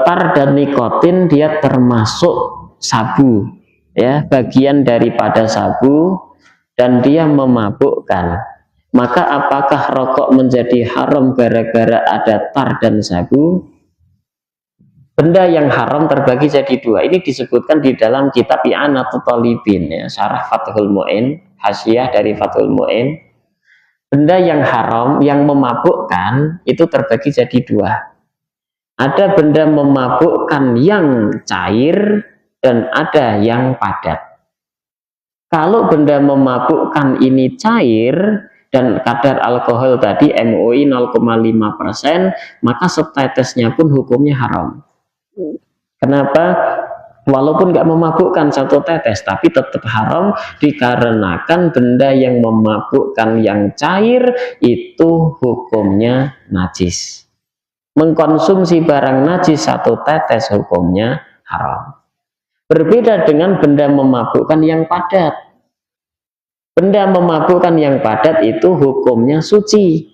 tar dan nikotin dia termasuk sabu, ya, bagian daripada sabu, dan dia memabukkan. Maka apakah rokok menjadi haram gara-gara ada tar dan sabu? Benda yang haram terbagi jadi dua. Ini disebutkan di dalam kitab I'anatul Talibin, ya, Syarah Fathul Mu'in, Hasyiah dari Fathul Mu'in. Benda yang haram, yang memabukkan, itu terbagi jadi dua. Ada benda memabukkan yang cair dan ada yang padat. Kalau benda memabukkan ini cair dan kadar alkohol tadi MOI 0,5%, maka setetesnya pun hukumnya haram. Kenapa? Walaupun nggak memabukkan satu tetes, tapi tetap haram dikarenakan benda yang memabukkan yang cair itu hukumnya najis. Mengkonsumsi barang najis satu tetes hukumnya haram. Berbeda dengan benda memabukkan yang padat. Benda memabukkan yang padat itu hukumnya suci.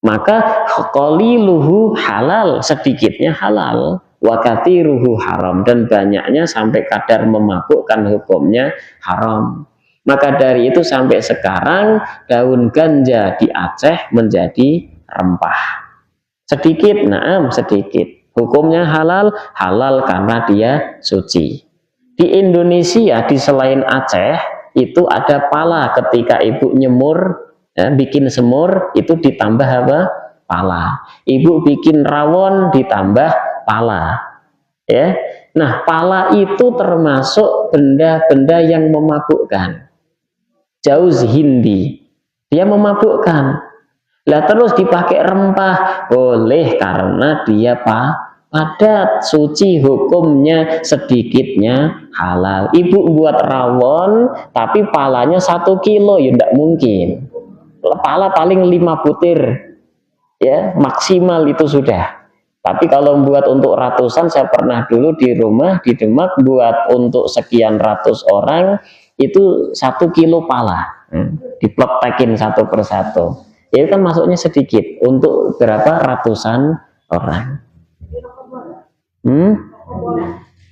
Maka qaliluhu halal, sedikitnya halal, wa katsiruhu haram, dan banyaknya sampai kadar memabukkan hukumnya haram. Maka dari itu sampai sekarang daun ganja di Aceh menjadi rempah. Sedikit, naam sedikit. Hukumnya halal, halal karena dia suci. Di Indonesia, di selain Aceh, itu ada pala ketika ibu nyemur, ya, bikin semur, itu ditambah apa? Pala. Ibu bikin rawon ditambah pala. Ya. Nah, pala itu termasuk benda-benda yang memabukkan. Jauz hindi, dia memabukkan. Lah terus dipakai rempah boleh karena dia padat, suci, hukumnya sedikitnya halal. Ibu buat rawon tapi palanya 1 kilo, ya tidak mungkin. Pala paling 5 butir, ya maksimal itu sudah. Tapi kalau membuat untuk ratusan, saya pernah dulu di rumah di Demak buat untuk sekian ratus orang itu 1 kilo pala, dipletekin satu persatu. Itu kan masuknya sedikit untuk berapa ratusan orang.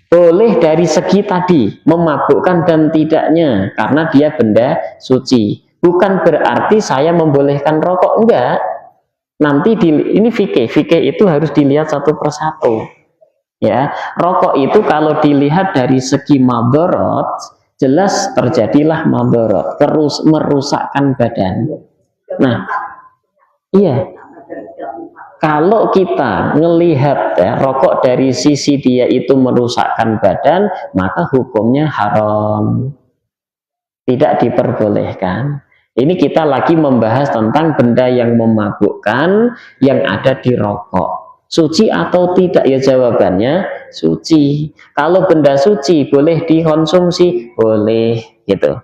Boleh dari segi tadi memabukkan dan tidaknya karena dia benda suci. Bukan berarti saya membolehkan rokok, enggak. Nanti ini fikih itu harus dilihat satu persatu. Ya, rokok itu kalau dilihat dari segi madharat, jelas terjadilah madharat, terus merusakkan badan. Nah, iya. Kalau kita ngelihat ya, rokok dari sisi dia itu merusakkan badan, maka hukumnya haram. Tidak diperbolehkan. Ini kita lagi membahas tentang benda yang memabukkan yang ada di rokok. Suci atau tidak? Ya jawabannya suci. Kalau benda suci boleh dikonsumsi, boleh gitu.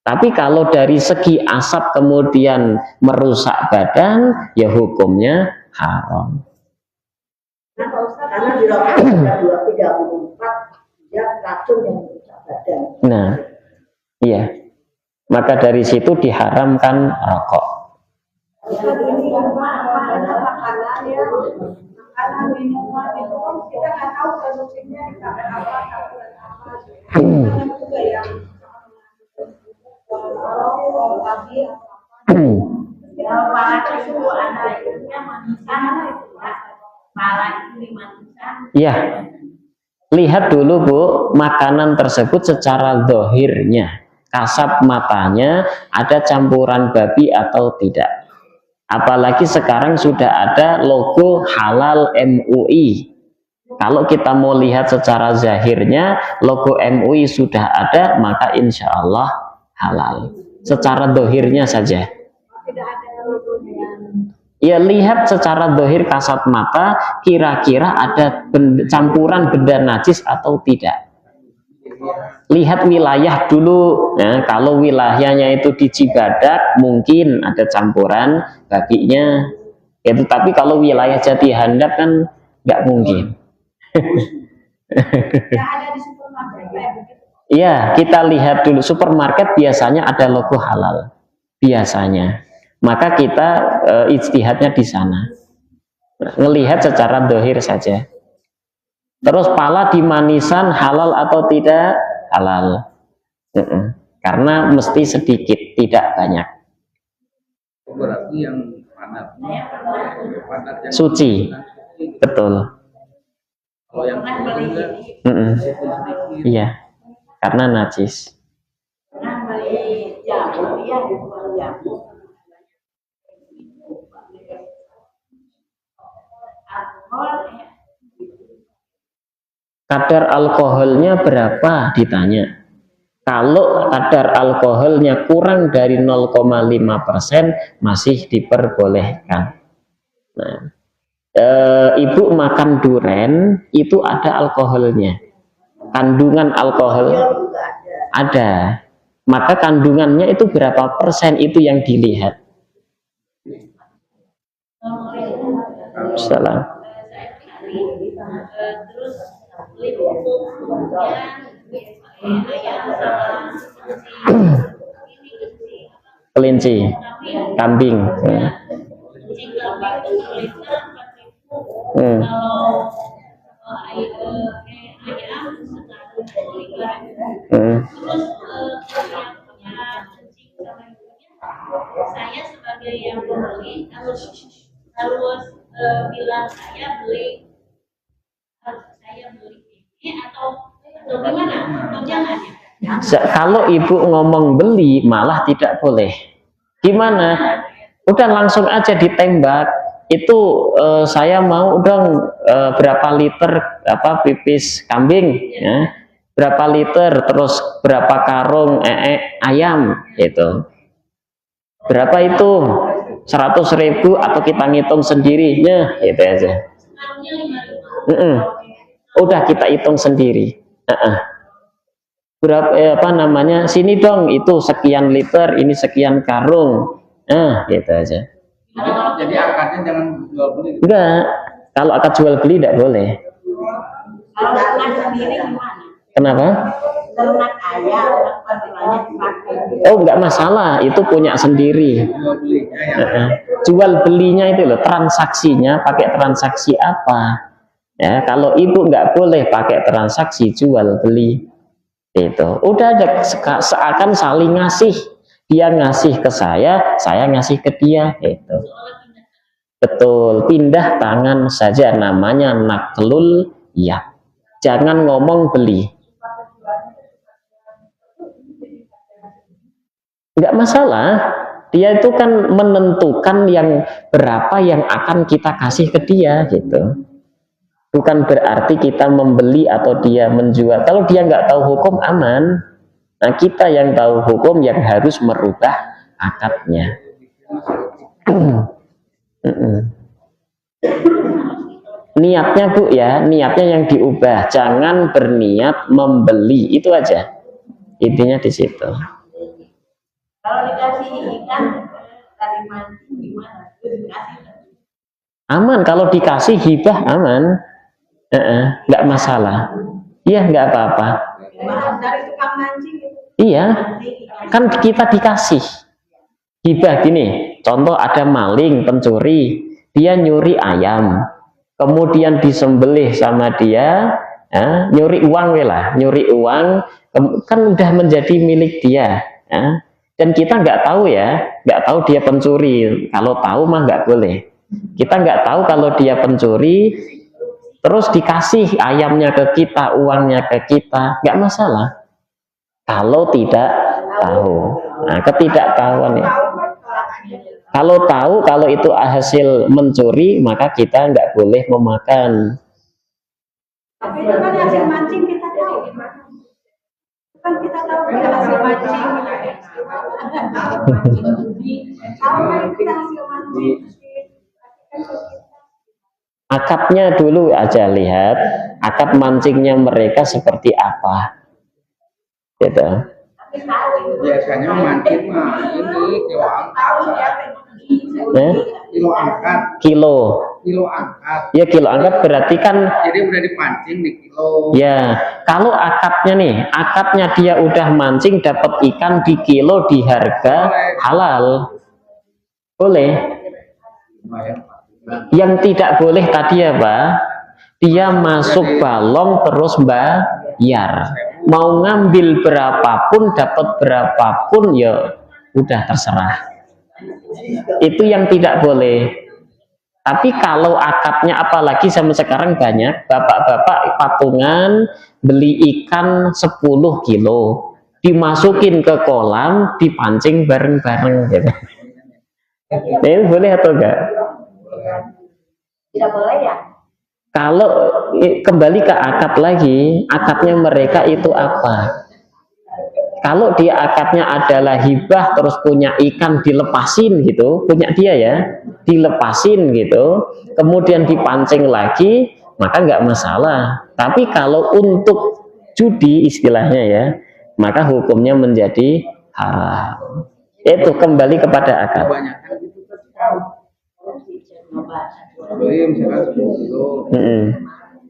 Tapi kalau dari segi asap kemudian merusak badan, ya hukumnya haram. Karena di rokok ada 234 dia racun yang merusak badan. Nah, iya. Maka dari situ diharamkan rokok. Ya, lihat dulu Bu, makanan tersebut secara zahirnya. Kasat matanya ada campuran babi atau tidak. Apalagi sekarang sudah ada logo halal MUI. Kalau kita mau lihat secara zahirnya logo MUI sudah ada, maka insya Allah halal. Secara zahirnya saja. Ya lihat secara zahir kasat mata, kira-kira ada campuran benda najis atau tidak. Lihat wilayah dulu, ya, kalau wilayahnya itu di Cibadak mungkin ada campuran babinya, ya, tapi kalau wilayah Jati Handap kan nggak mungkin. Yang ada di supermarket kayak begitu. Iya, kita lihat dulu supermarket biasanya ada logo halal. Biasanya. Maka kita ijtihadnya di sana. Ngelihat secara dohir saja. Terus pala di manisan halal atau tidak? Halal. Karena mesti sedikit, tidak banyak. Berarti yang padat yang suci. Betul. Kalau yang iya, karena najis. Nah, beli jamu ya, jamu. Kadar alkoholnya berapa ditanya. Kalau kadar alkoholnya kurang dari 0,5% masih diperbolehkan. Nah, ibu makan duren itu ada alkoholnya. Kandungan alkohol ada. Maka kandungannya itu berapa persen itu yang dilihat. Salam. Terus beli pupuknya ayam sama kelinci, kambing. kucing kambing itu per liter 4.000. Kalau ayam sekarang 3.000. Terus yang punya kucing sama ibunya, saya sebagai yang pembeli harus bilang saya beli ini atau gimana? Atau jangan ya? Kalau ibu ngomong beli malah tidak boleh. Gimana? Udah langsung aja ditembak. Itu saya mau dong berapa liter pipis kambing, ya. Berapa liter, terus berapa karung ayam itu. Berapa itu? 100.000 atau kita ngitung sendirinya, gitu aja. Udah kita hitung sendiri. Berapa sini dong itu sekian liter, ini sekian karung. Gitu aja. Jadi akadnya jangan jual beli. Enggak. Kalau akad jual beli tidak boleh. Kalau ternak sendiri gimana? Kenapa? Ternak ayam, banyak dipakai. Oh, enggak masalah, itu punya sendiri. Jual belinya ya. Jual belinya itu loh, transaksinya pakai transaksi apa? Ya, kalau ibu nggak boleh pakai transaksi jual beli. Itu udah ada seakan saling ngasih. Dia ngasih ke saya ngasih ke dia. Itu betul, pindah tangan saja, namanya naklul ya. Jangan ngomong beli. Nggak masalah, dia itu kan menentukan yang berapa yang akan kita kasih ke dia gitu. Bukan berarti kita membeli atau dia menjual. Kalau dia nggak tahu hukum aman. Nah, kita yang tahu hukum yang harus merubah akadnya. Niatnya Bu ya, niatnya yang diubah. Jangan berniat membeli, itu aja. Intinya di situ. Kalau dikasih ikan tadi mancing gimana? Dikasih aman, kalau dikasih hibah aman. Nggak masalah. Iya, nggak apa-apa. dari tukang mancing gitu. Iya, kan kita dikasih hibah gini. Contoh ada maling, pencuri, dia nyuri ayam, kemudian disembelih sama dia, nyuri uang lah, nyuri uang, kan udah menjadi milik dia. Dan kita nggak tahu ya, nggak tahu dia pencuri. Kalau tahu mah nggak boleh. Kita nggak tahu kalau dia pencuri, terus dikasih ayamnya ke kita, uangnya ke kita, nggak masalah. Kalau tidak tahu, nah ketidaktahuan ya. Kalau tahu, kalau itu hasil mencuri, maka kita nggak boleh memakan. Tapi itu kan hasil mancing kita tahu. Kan kita tahu kita hasil mancing. Tahu kan kita hasil mancing. Akadnya dulu aja lihat, akad mancingnya mereka seperti apa. Gitu. Biasanya mancing mah ini kilo angkat. Kilo angkat. Kilo. kilo angkat. Ya kilo angkat berarti kan Jadi udah dipancing di kilo. ya, kalau akadnya nih, akadnya dia udah mancing dapat ikan di kilo di harga halal. Boleh. Lumayan. Yang tidak boleh tadi apa? Dia masuk balong terus bayar. Mau ngambil berapapun, dapat berapapun ya udah terserah. Itu yang tidak boleh. Tapi kalau akadnya apalagi sama sekarang banyak bapak-bapak patungan beli ikan 10 kilo dimasukin ke kolam dipancing bareng-bareng gitu. Nah, ini boleh atau enggak? Tidak boleh ya? Kalau kembali ke akad lagi, akadnya mereka itu apa? Kalau dia akadnya adalah hibah terus punya ikan dilepasin gitu, punya dia ya, dilepasin gitu, kemudian dipancing lagi, maka nggak masalah. Tapi kalau untuk judi istilahnya ya, maka hukumnya menjadi haram. Itu kembali kepada akad. Kebanyakan gitu kan. Beli misalkan 10 kilo.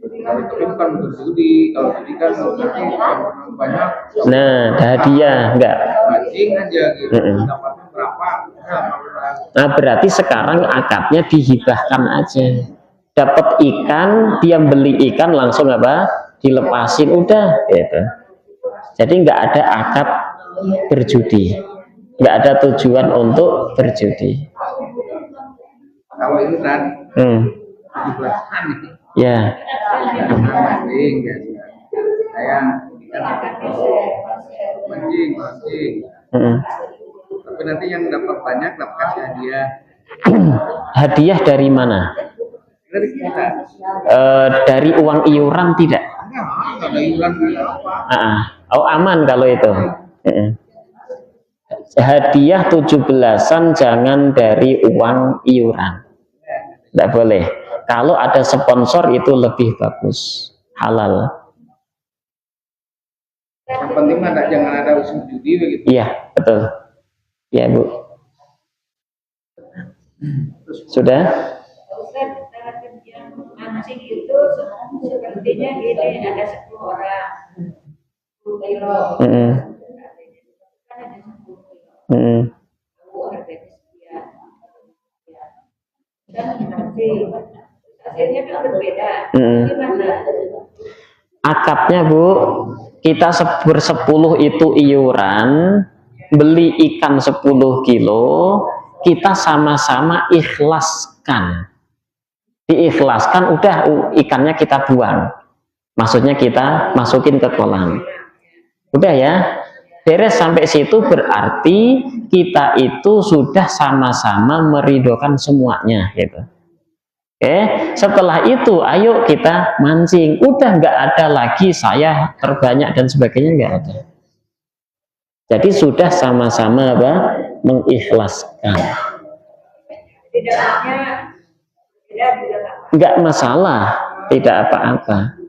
Tapi bukan untuk judi. Kalau judi kan nanti banyak. Nah, hadiah enggak. Mancing aja gitu. Dapatnya berapa? Nah, berarti sekarang akadnya dihibahkan aja. Dapat ikan, dia beli ikan langsung apa? Dilepasin udah gitu. Jadi enggak ada akad berjudi. Enggak ada tujuan untuk berjudi. Kalau ini kan 17-an nih. Ya. Mancing biasa. Saya mancing. Tapi nanti yang dapat banyak dapat kasih hadiah. Hadiah dari mana? Dari kita. Dari uang iuran tidak? Enggak ada iuran apa. Oh aman kalau itu. Hadiah 17-an jangan dari uang iuran. Tidak boleh. Kalau ada sponsor itu lebih bagus, halal. Yang penting jangan ada usul judi begitu. Iya, betul. Ya, Bu. Sudah? Yang mancing itu sepertinya gini, ada 10 orang, 10 kilo. Kan ada 10 kilo. Harganya sekian. Dan mancing. Hasilnya kan berbeda. Gimana? Akadnya Bu, kita bersepuluh itu iuran, beli ikan 10 kilo, kita sama-sama ikhlaskan. Diikhlaskan, udah ikannya kita buang. Maksudnya kita masukin ke kolam. Udah ya, beres sampai situ berarti kita itu sudah sama-sama meridokan semuanya gitu. Setelah itu ayo kita mancing. Udah nggak ada lagi saya terbanyak dan sebagainya, nggak ada. Jadi sudah sama-sama apa? Mengikhlaskan. Nggak masalah, tidak apa-apa.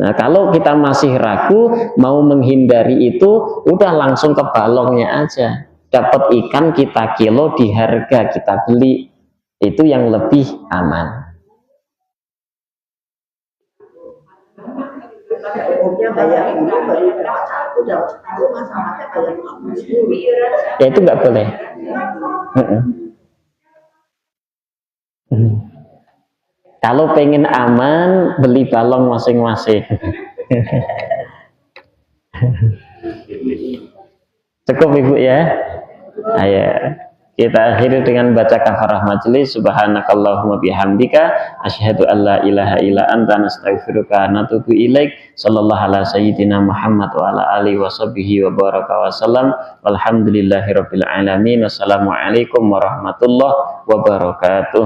Nah, kalau kita masih ragu mau menghindari itu, udah langsung ke balongnya aja. Dapat ikan kita kilo di harga kita beli. Itu yang lebih aman. Ya itu nggak boleh. Kalau pengen aman, beli balong masing-masing. Cukup Ibu ya. Ayo. Kita akhiri dengan baca kafarah majelis. Subhanakallahumma bihamdika asyhadu an la ilaha illa anta nastaghfiruka wa natubu ilaik. Sallallahu ala sayyidina Muhammad wa ala alihi washabihi wa baraka wasallam. Walhamdulillahirabbil alamin. Wassalamualaikum warahmatullahi wabarakatuh.